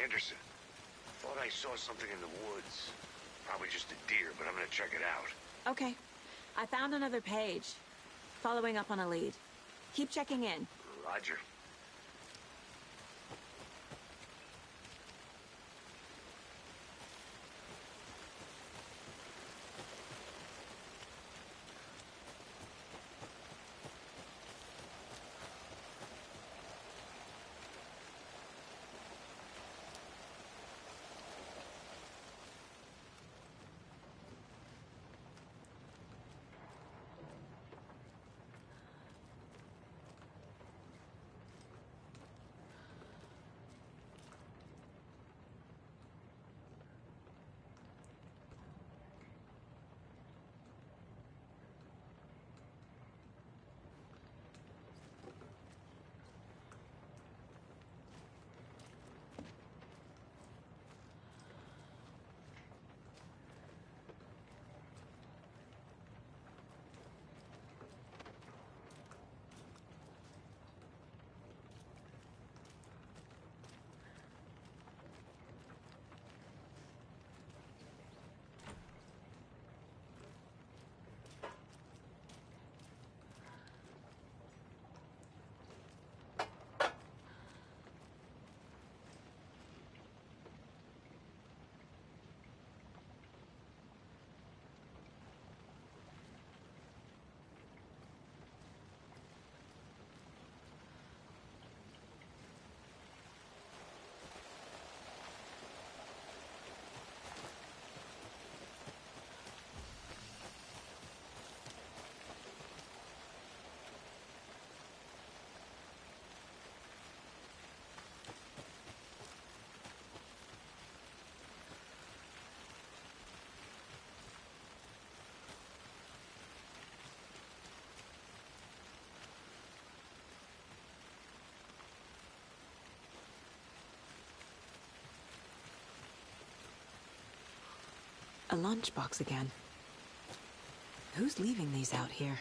Anderson, thought I saw something in the woods. Probably just a deer, but I'm gonna check it out. Okay. I found another page. Following up on a lead. Keep checking in. Roger. A lunchbox again. Who's leaving these out here?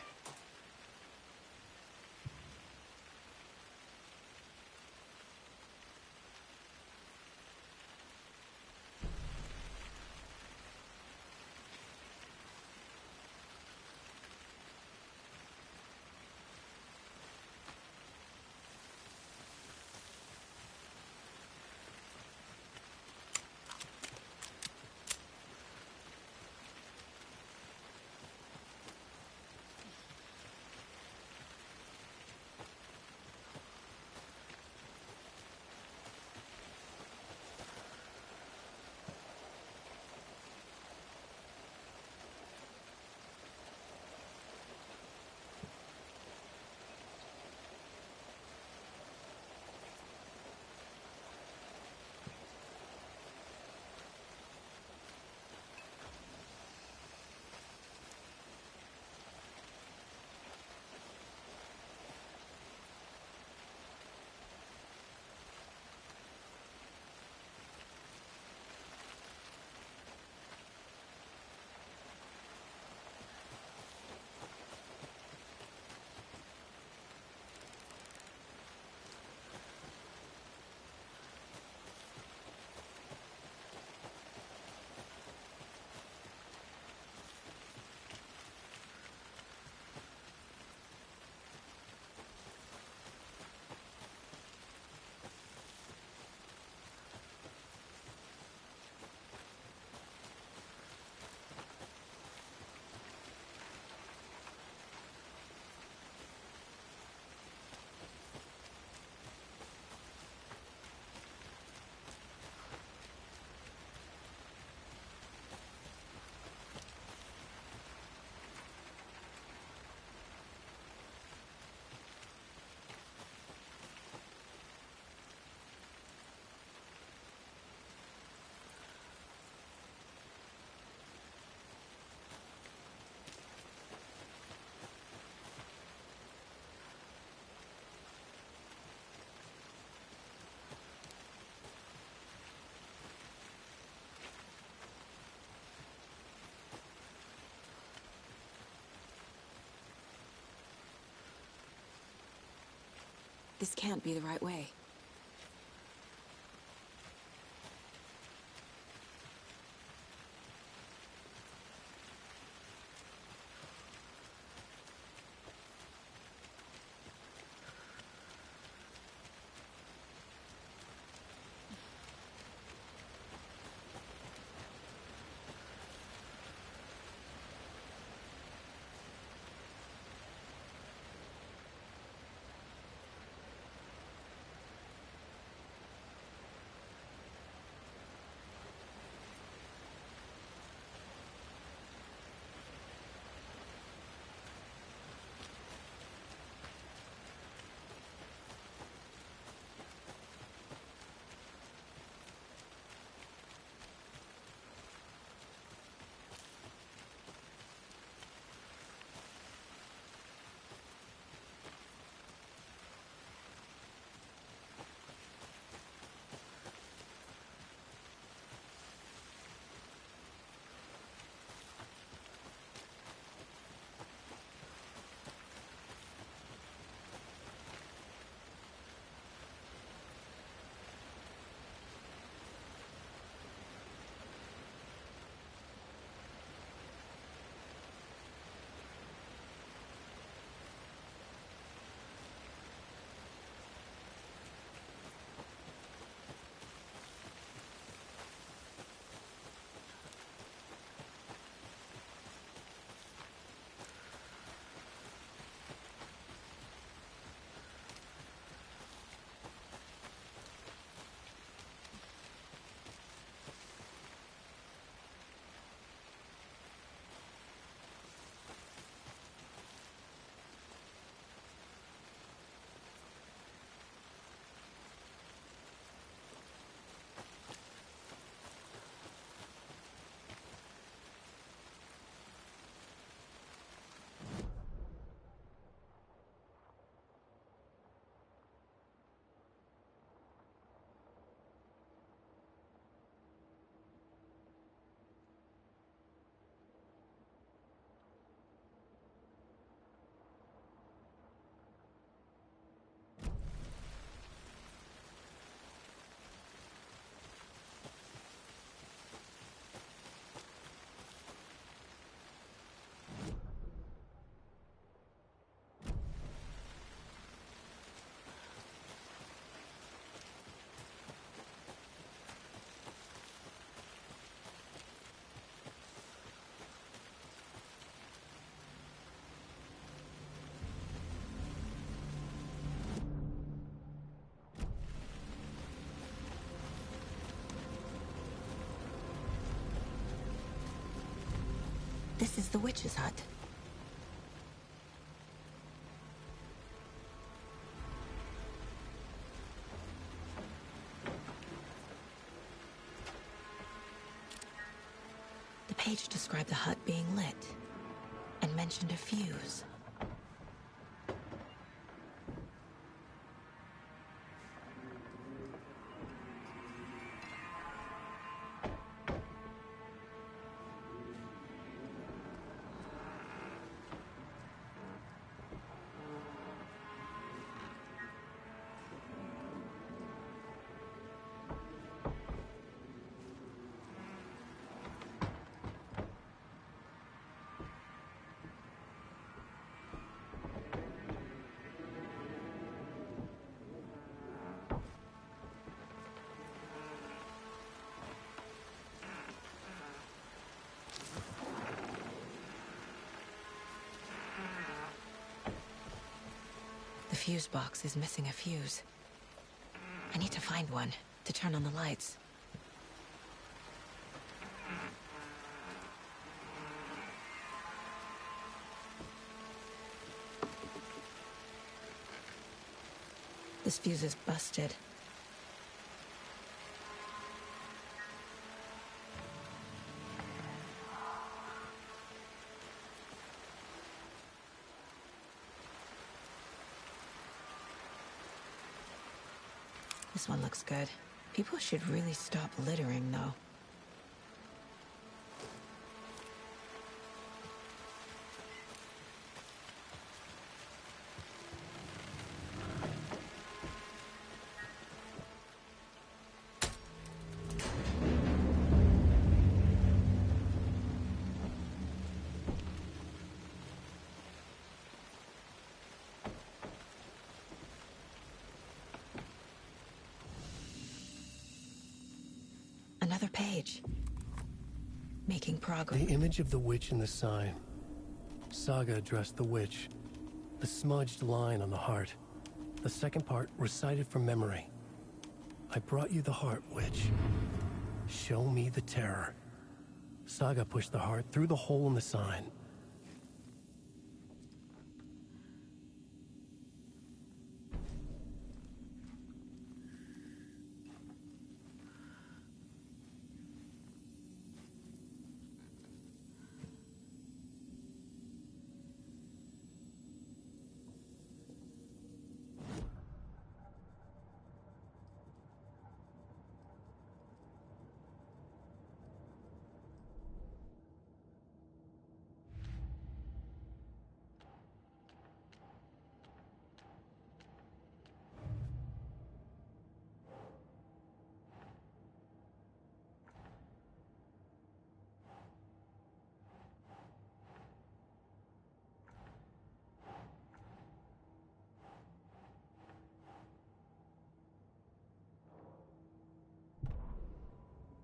This can't be the right way. This is the witch's hut. The page described the hut being lit and mentioned a fuse. The fuse box is missing a fuse. I need to find one to turn on the lights. This fuse is busted. This one looks good. People should really stop littering, though. Another page. Making progress. The image of the witch in the sign. Saga addressed the witch. The smudged line on the heart. The second part recited from memory. I brought you the heart, witch. Show me the terror. Saga pushed the heart through the hole in the sign.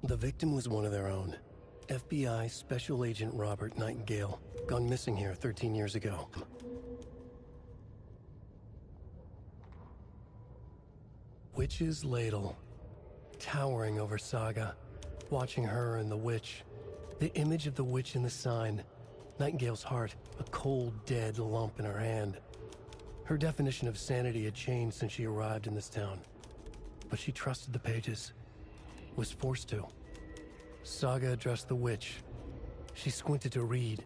The victim was one of their own. FBI Special Agent Robert Nightingale, gone missing here 13 years ago. Witch's ladle, towering over Saga, watching her and the witch. The image of the witch in the sign, Nightingale's heart, a cold, dead lump in her hand. Her definition of sanity had changed since she arrived in this town. But she trusted the pages. Was forced to. Saga addressed the witch. She squinted to read.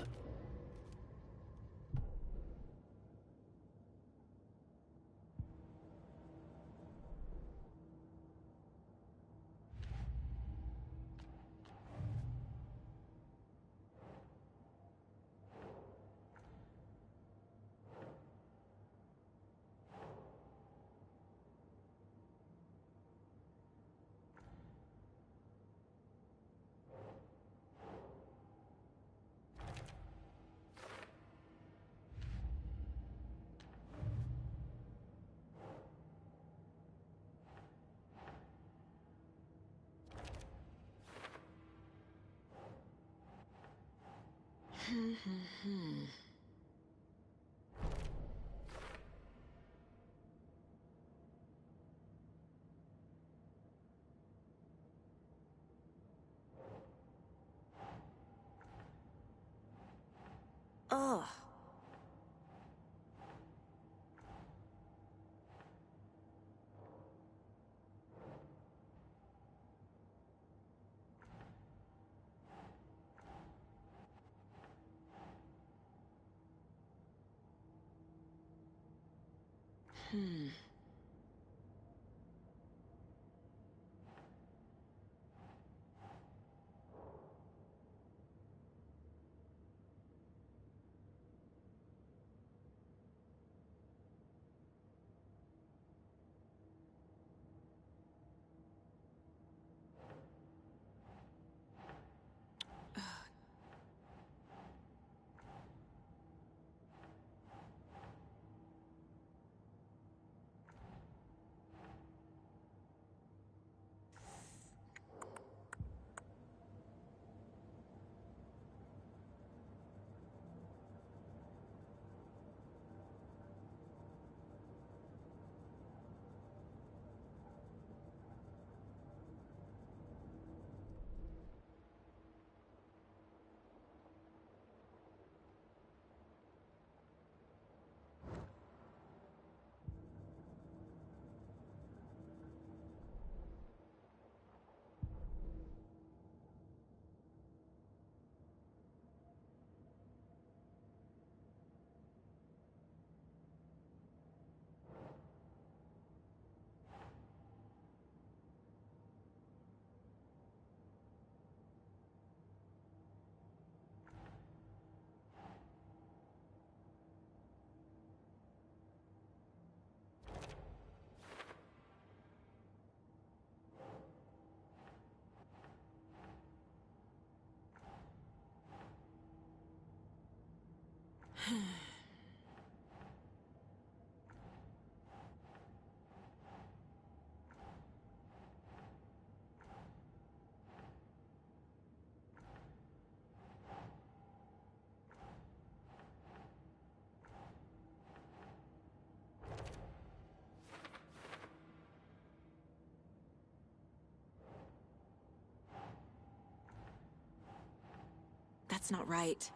That's not right.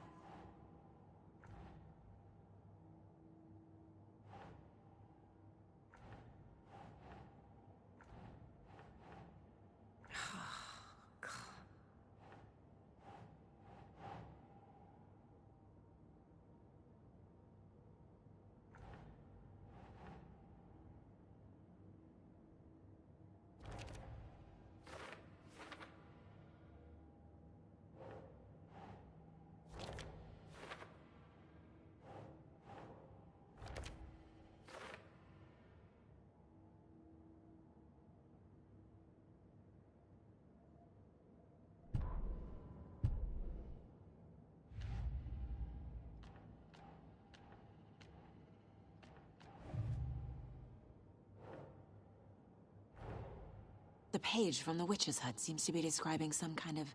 The page from the witch's hut seems to be describing some kind of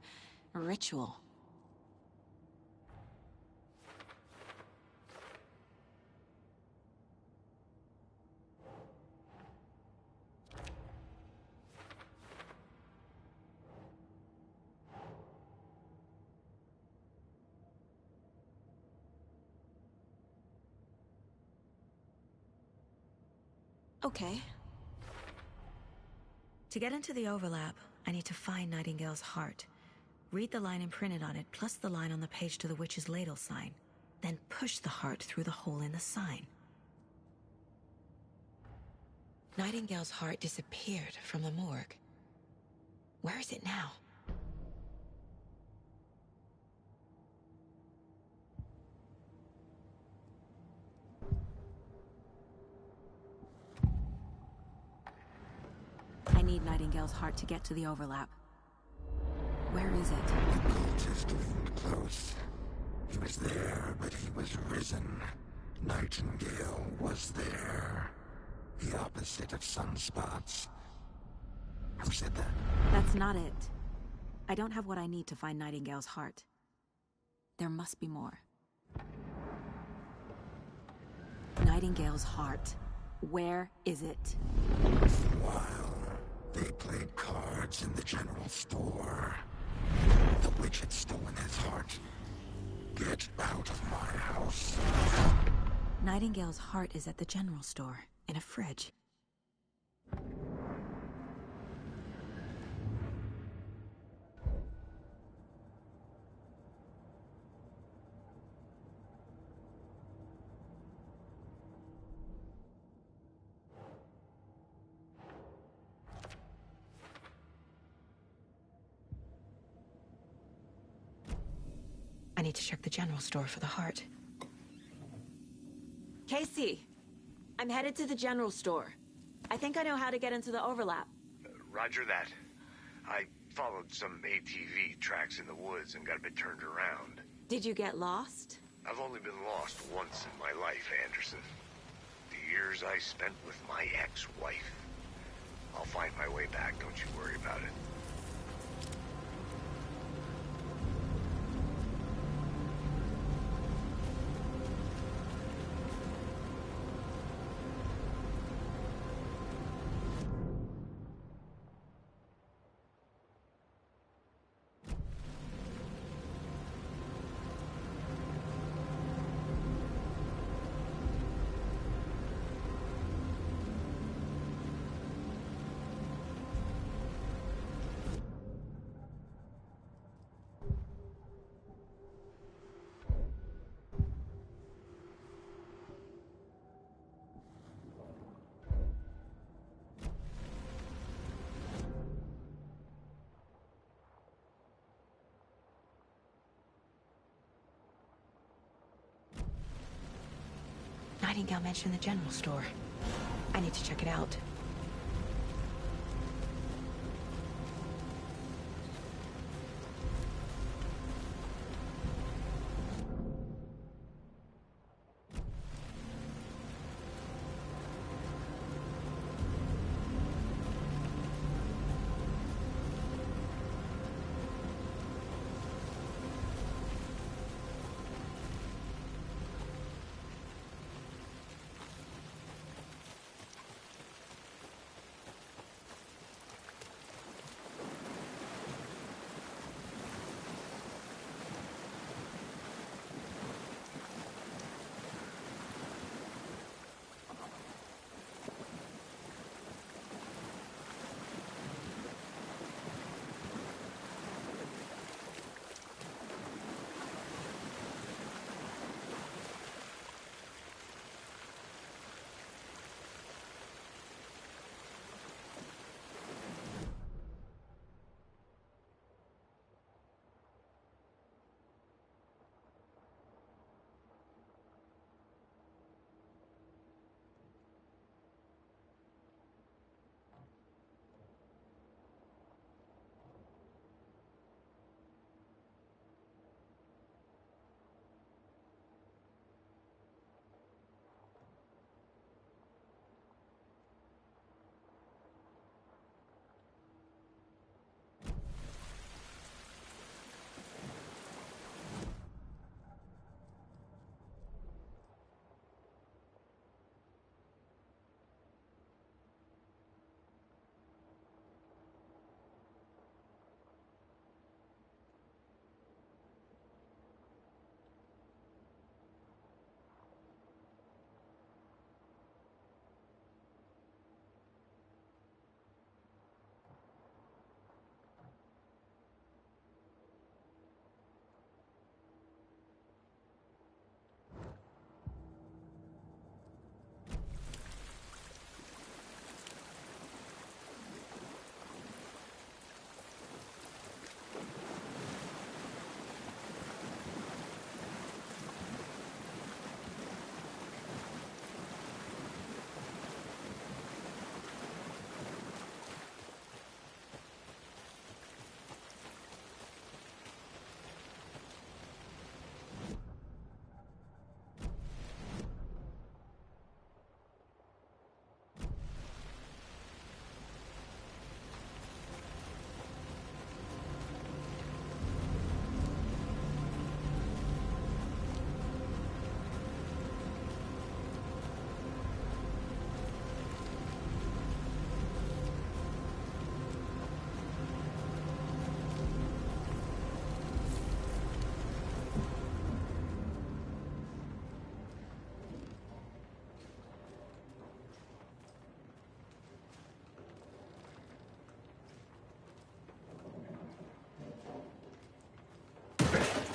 ritual. Okay. To get into the overlap, I need to find Nightingale's heart. Read the line imprinted on it, plus the line on the page to the witch's ladle sign. Then push the heart through the hole in the sign. Nightingale's heart disappeared from the morgue. Where is it now? I need Nightingale's heart to get to the overlap. Where is it? The cultist loomed close. He was there, but he was risen. Nightingale was there. The opposite of sunspots. Who said that? That's not it. I don't have what I need to find Nightingale's heart. There must be more. Nightingale's heart. Where is it? While they played cards in the general store, the witch had stolen his heart. Get out of my house. Nightingale's heart is at the general store, in a fridge. need to check the general store for the heart. Casey, I'm headed to the general store. I think I know how to get into the overlap. Roger that. I followed some ATV tracks in the woods and got a bit turned around. Did you get lost? I've only been lost once in my life, Anderson. The years I spent with my ex-wife. I'll find my way back, don't you worry about it. Nightingale mentioned the general store. I need to check it out.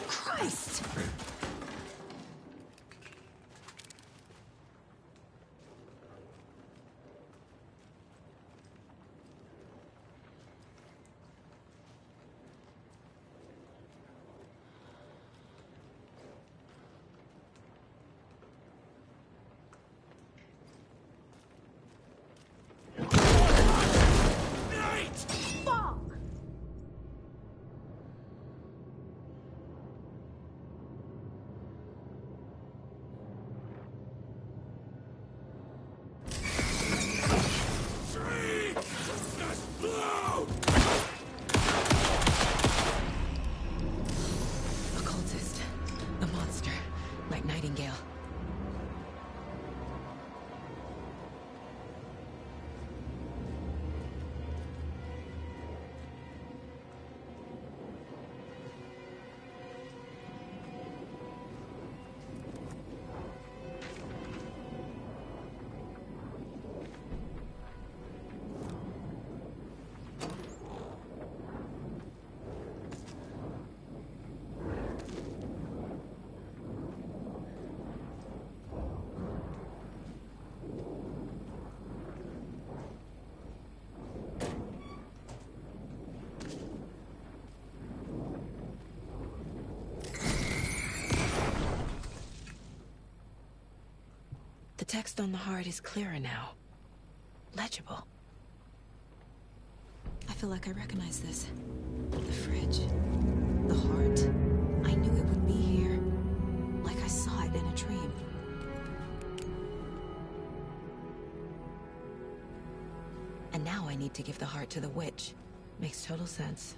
Christ! text on the heart is clearer now. Legible. I feel like I recognize this. The fridge. The heart. I knew it would be here. Like I saw it in a dream. And now I need to give the heart to the witch. Makes total sense.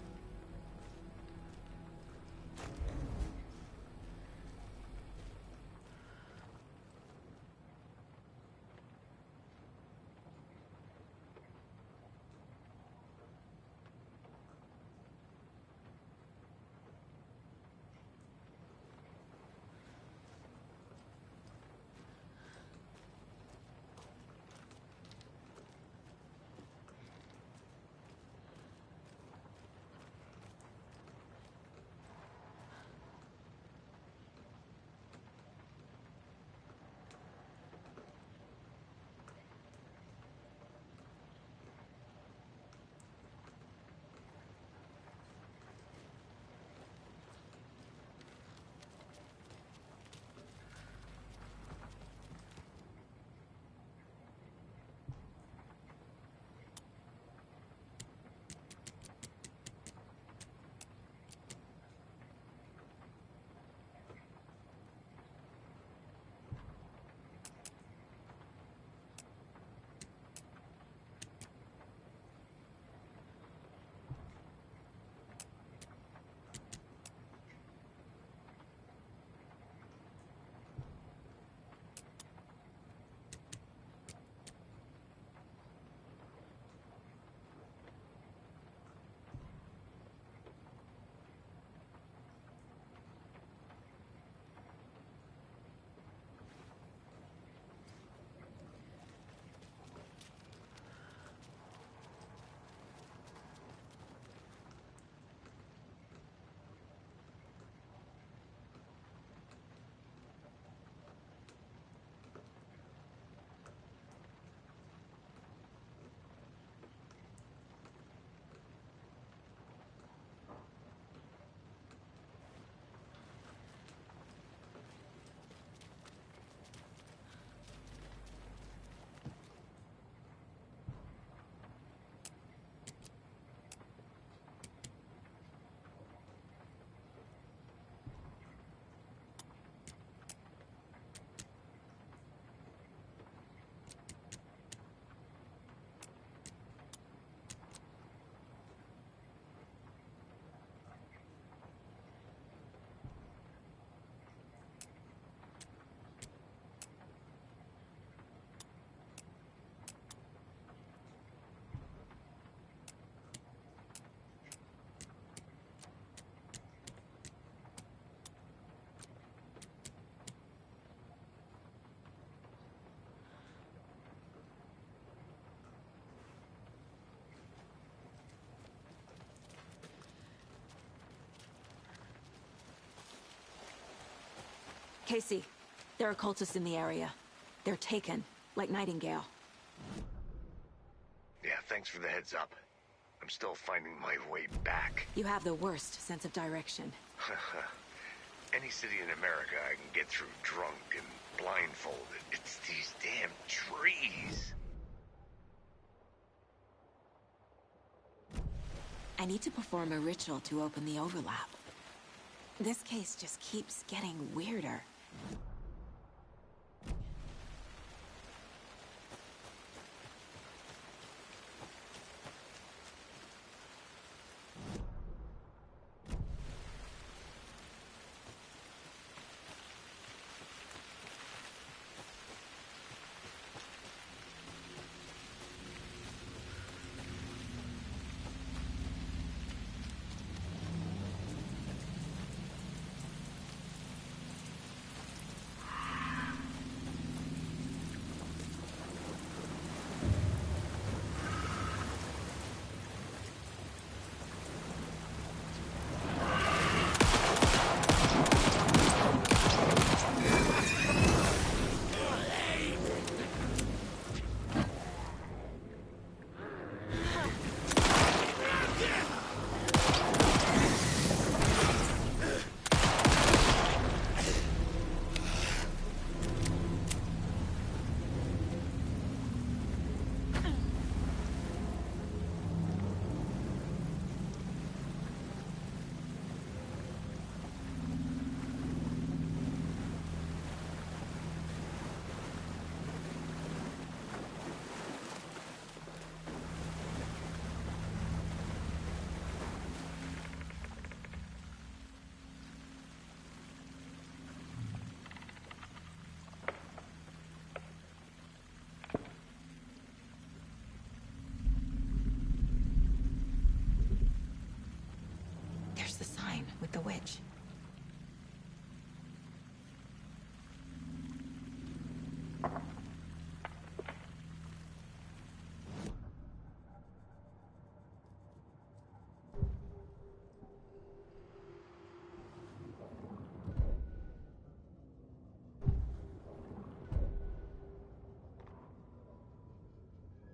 Casey, there are cultists in the area. They're taken, like Nightingale. Yeah, thanks for the heads up. I'm still finding my way back. You have the worst sense of direction. Any city in America I can get through drunk and blindfolded. It's these damn trees. I need to perform a ritual to open the overlap. This case just keeps getting weirder. with the witch.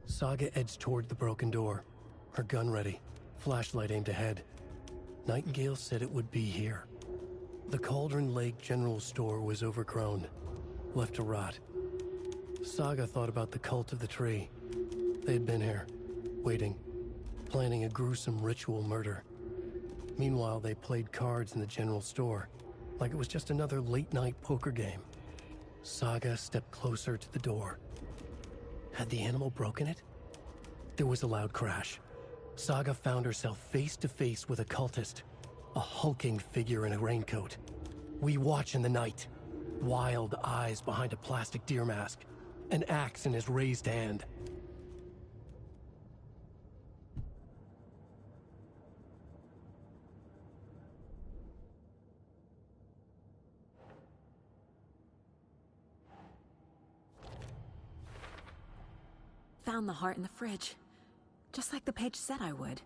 Saga edged toward the broken door, her gun ready, flashlight aimed ahead. Nightingale said it would be here. The Cauldron Lake General Store was overgrown, left to rot. Saga thought about the cult of the tree. They had been here, waiting, planning a gruesome ritual murder. Meanwhile, they played cards in the general store, like it was just another late-night poker game. Saga stepped closer to the door. Had the animal broken it? There was a loud crash. Saga found herself face to face with a cultist, a hulking figure in a raincoat. We watch in the night, wild eyes behind a plastic deer mask, an axe in his raised hand. Found the heart in the fridge, just like the page said I would.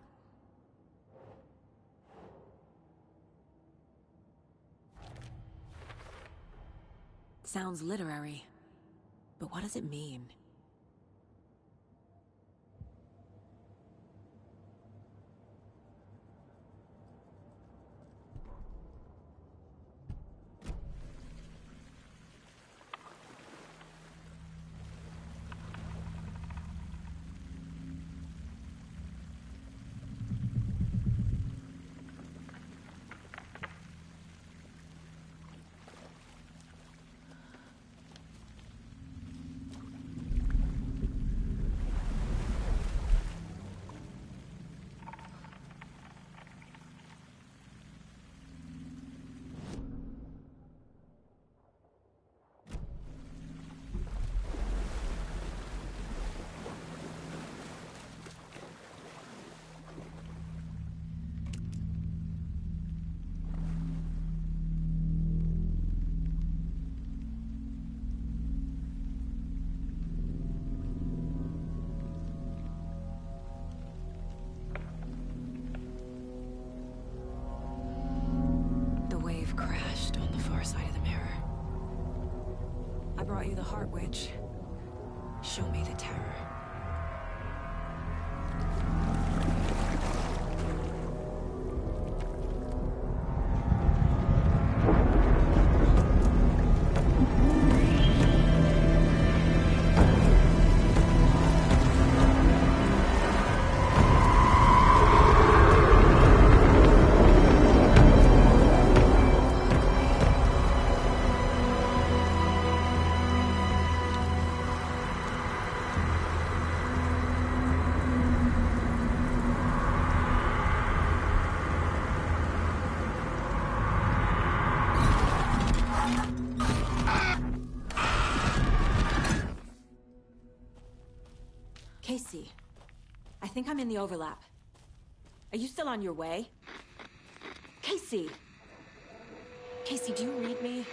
Sounds literary, but what does it mean? Crashed on the far side of the mirror. I brought you the heart, witch. Show me the terror. Casey, I think I'm in the overlap. Are you still on your way? Casey! Casey, do you read me?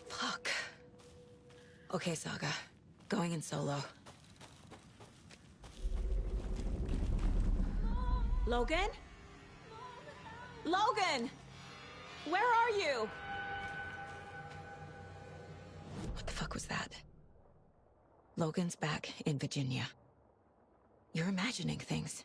Fuck. Okay, Saga. Going in solo. Logan? Logan! Where are you? What the fuck was that? Logan's back in Virginia. You're imagining things.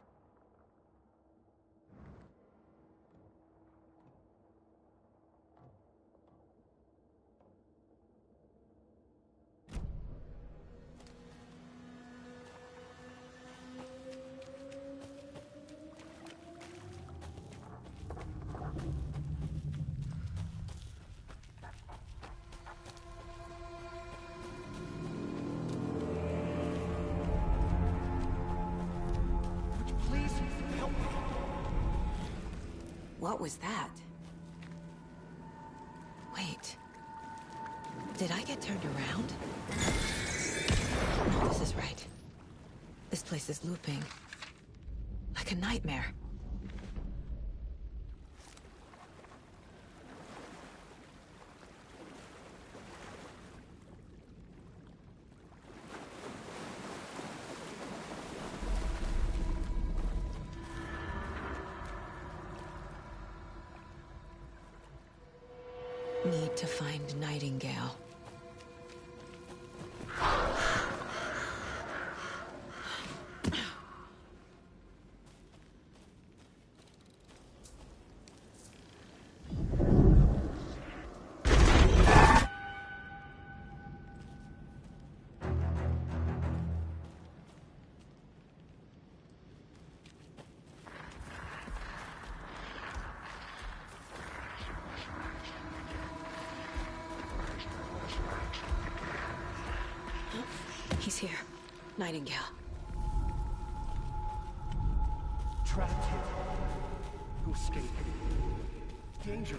What was that? Wait. Did I get turned around? No, this is right. This place is looping. Like a nightmare. need to find Nightingale. He's here. Nightingale. Trapped here. Who escaped? Danger.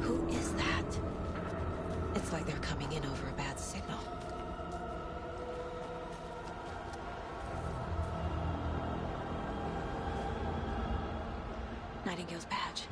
Who is that? It's like they're coming in over a bad signal. Nightingale's badge.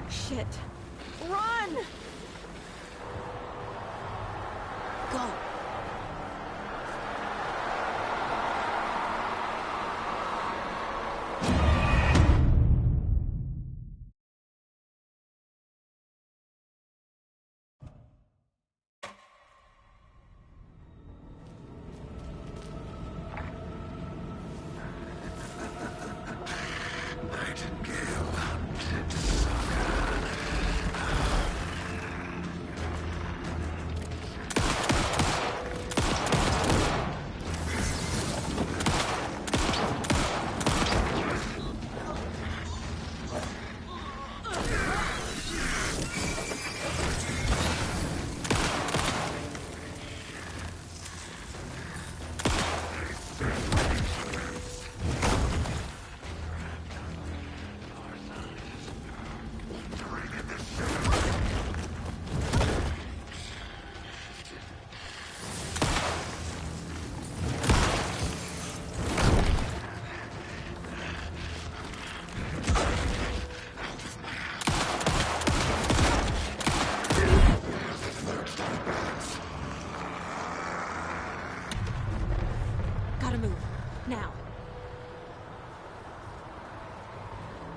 Shit. Run! Go.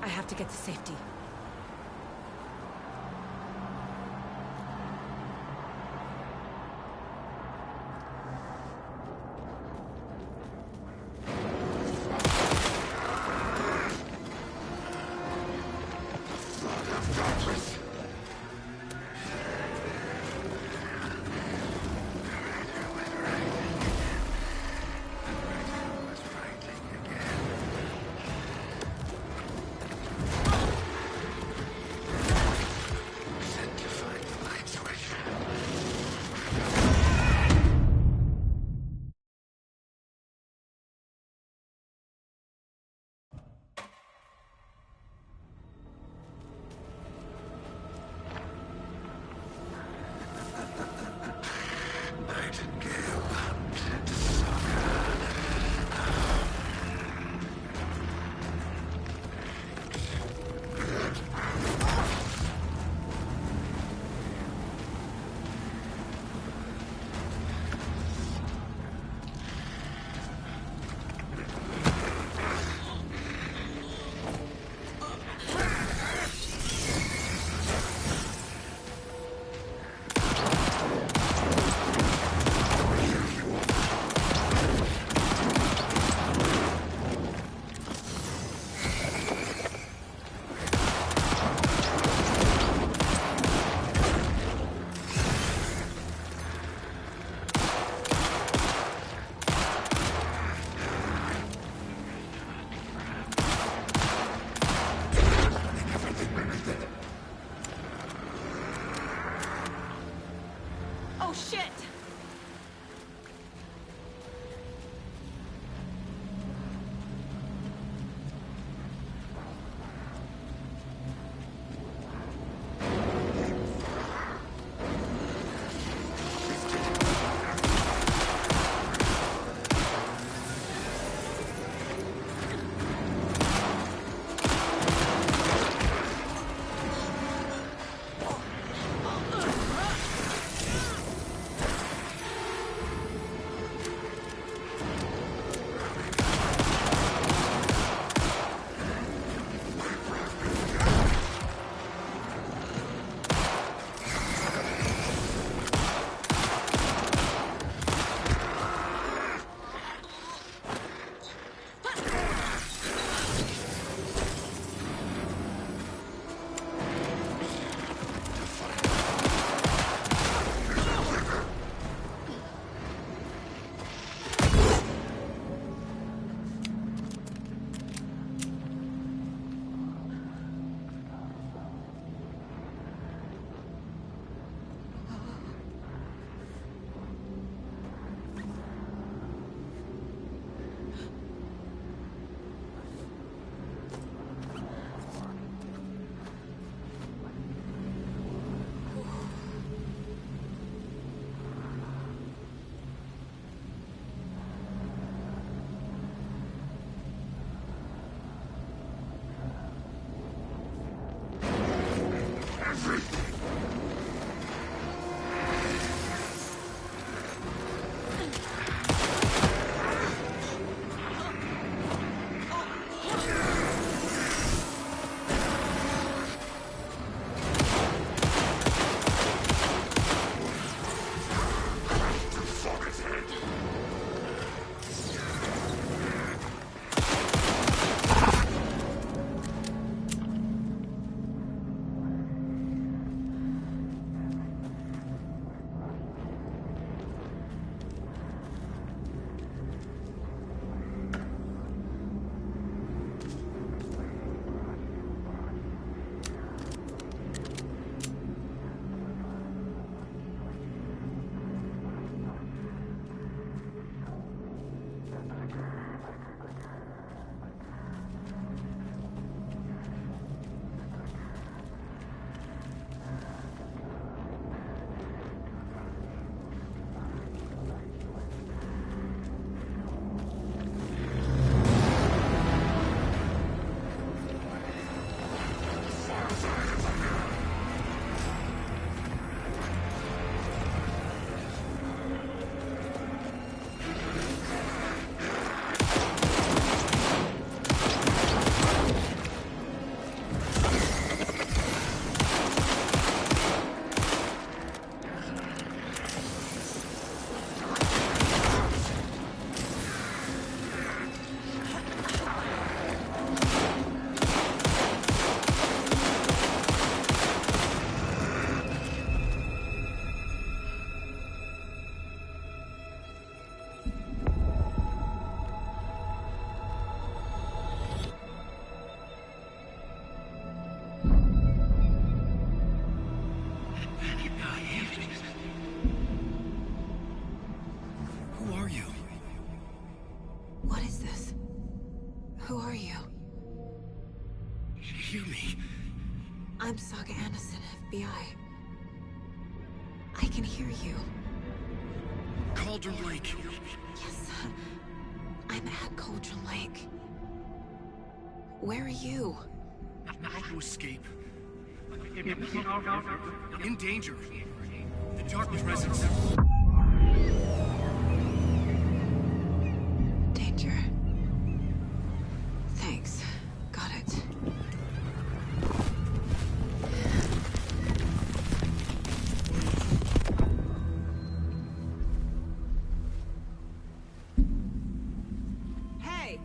I have to get to safety. Who are you? Hear me. I'm Saga Anderson, FBI. I can hear you. Cauldron Lake. Yes, I'm at Cauldron Lake. Where are you? How to escape. In danger. The dark presence. Danger. Thanks. Got it. Hey!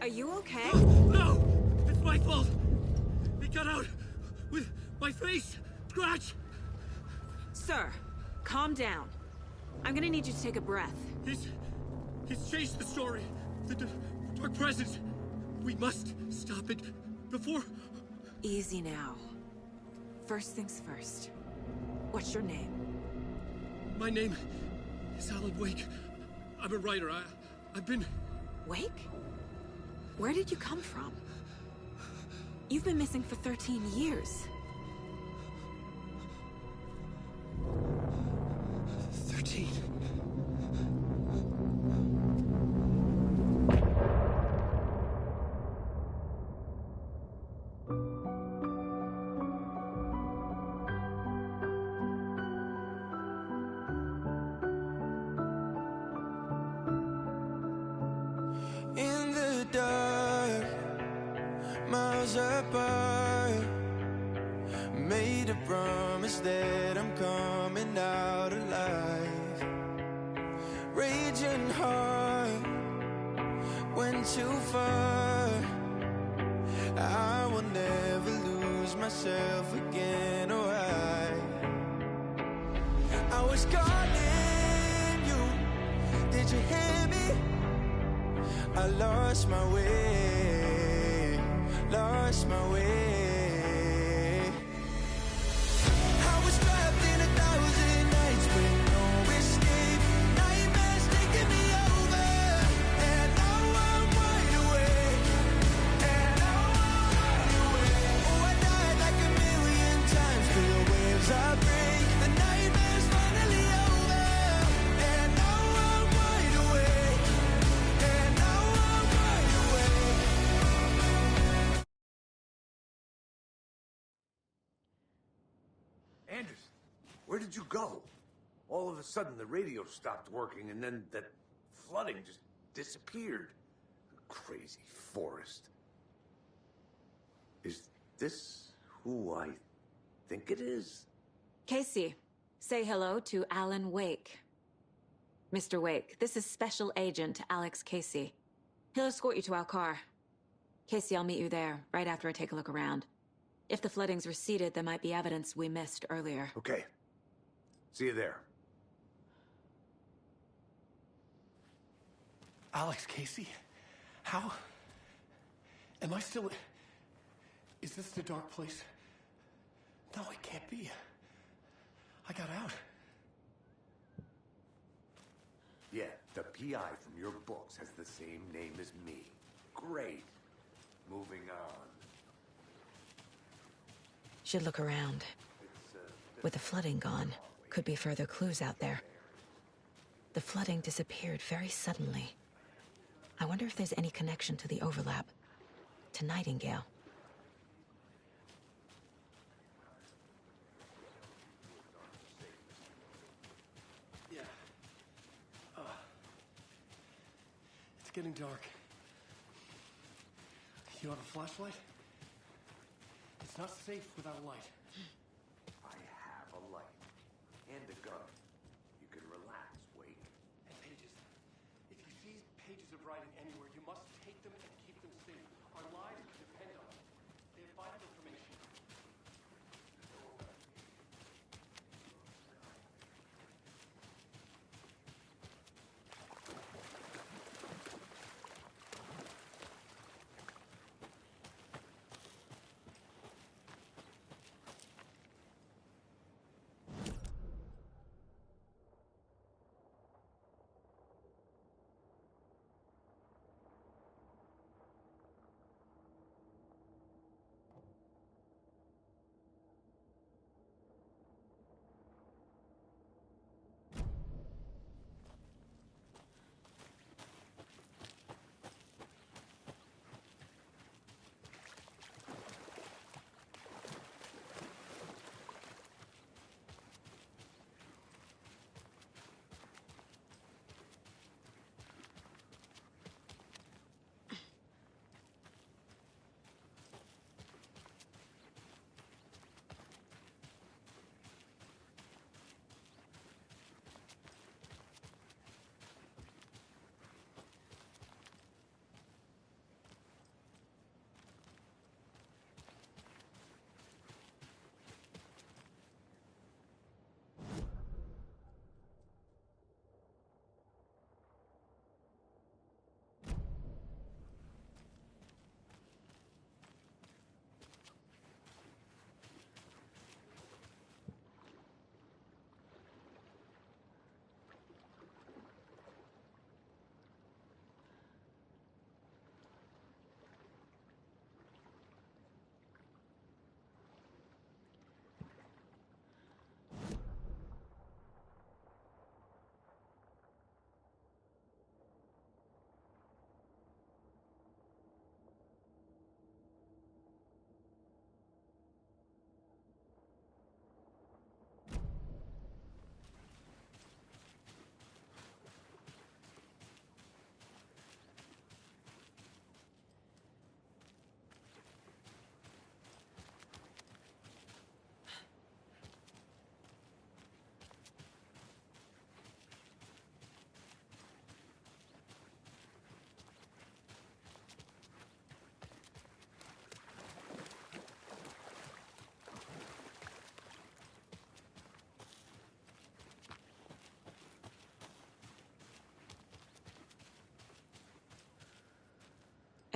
Are you okay? No! It's my fault! It got out with my face! Scratch! Sir, calm down. I'm gonna need you to take a breath. He's changed the story. The dark presence. We must stop it before... Easy now. First things first. What's your name? My name is Alan Wake. I'm a writer. I've been... Wake? Where did you come from? You've been missing for 13 years. 13. In the dark, miles apart, made a promise that I'm coming out alive. Raging heart, went too far. I will never lose myself again, or I was calling you, did you hear me? I lost my way, lost my way. I was trapped in 1,000 nights with no escape. Nightmares taking me over, and now I'm wide awake. And now I'm wide awake. Oh, I died like 1,000,000 times through the waves I break. The nightmare's finally over, and now I'm wide awake. And now I'm wide awake. Anderson, where did you go? All of a sudden, the radio stopped working, and then that flooding just disappeared. Crazy forest. Is this who I think it is? Casey, say hello to Alan Wake. Mr. Wake, this is Special Agent Alex Casey. He'll escort you to our car. Casey, I'll meet you there, right after I take a look around. If the flooding's receded, there might be evidence we missed earlier. Okay. See you there. Alex Casey? How? Am I still... Is this the dark place? No, it can't be. I got out. Yeah, the PI from your books has the same name as me. Great. Moving on. Should look around. With the flooding gone, could be further clues out there. The flooding disappeared very suddenly. I wonder if there's any connection to the overlap. To Nightingale. Yeah. It's getting dark. You have a flashlight? It's not safe without a light. I have a light. And a gun. You can relax, Wake. And pages. If you see pages of writing anywhere, you must take them and keep them safe. Our lives depend on it. They have vital information.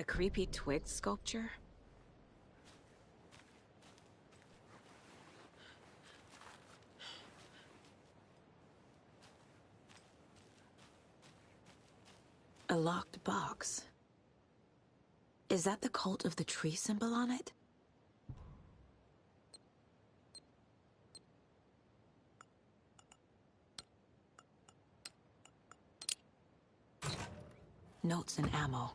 A creepy twig sculpture? A locked box. Is that the cult of the tree symbol on it? Notes and ammo.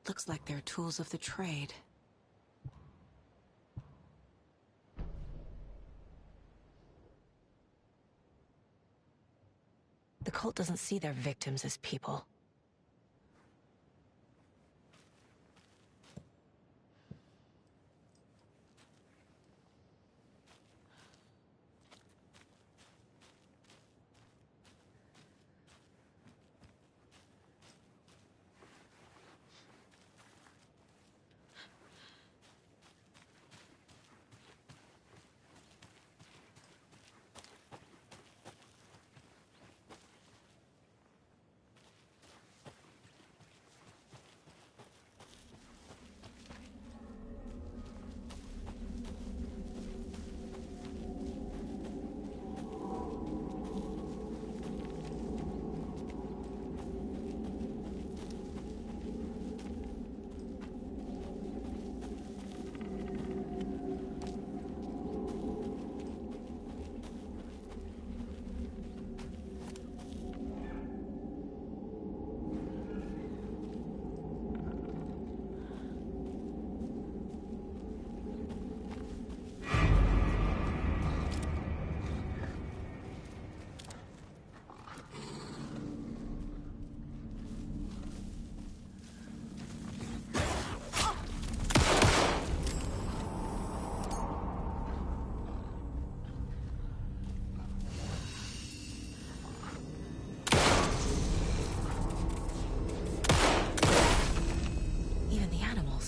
Looks like they're tools of the trade. The cult doesn't see their victims as people.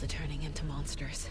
Are turning into monsters.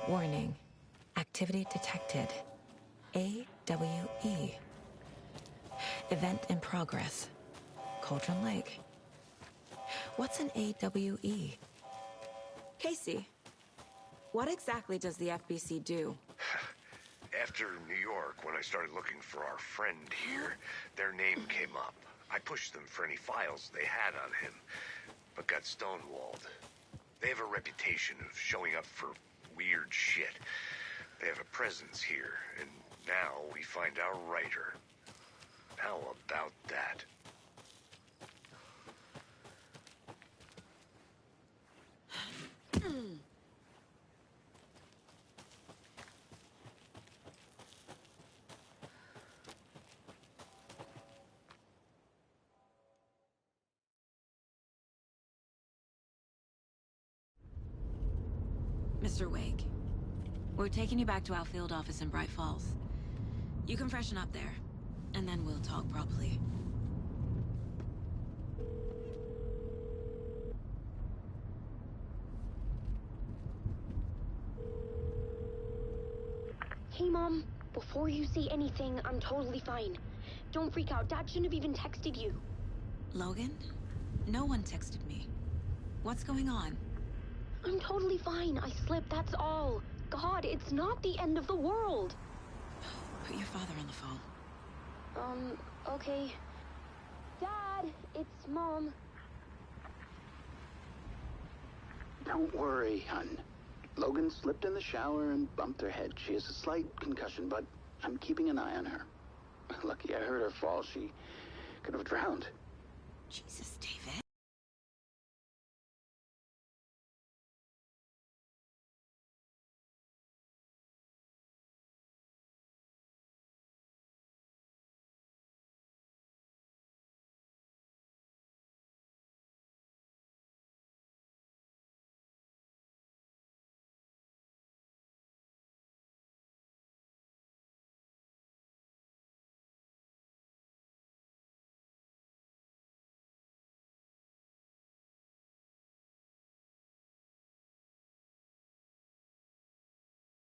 Warning. Activity detected. AWE. Event in progress. Cauldron Lake. What's an AWE? Casey, what exactly does the FBC do? After New York, when I started looking for our friend here, their name came up. I pushed them for any files they had on him, but got stonewalled. They have a reputation of showing up for weird shit. They have a presence here, and now we find our writer. How about that? Mr. Wake, we're taking you back to our field office in Bright Falls. You can freshen up there, and then we'll talk properly. Hey, Mom. Before you say anything, I'm totally fine. Don't freak out. Dad shouldn't have even texted you. Logan? No one texted me. What's going on? I'm totally fine. I slipped, that's all. God, it's not the end of the world. Put your father on the phone. Okay. Dad, it's Mom. Don't worry, hon. Logan slipped in the shower and bumped her head. She has a slight concussion, but I'm keeping an eye on her. Lucky I heard her fall. She could have drowned. Jesus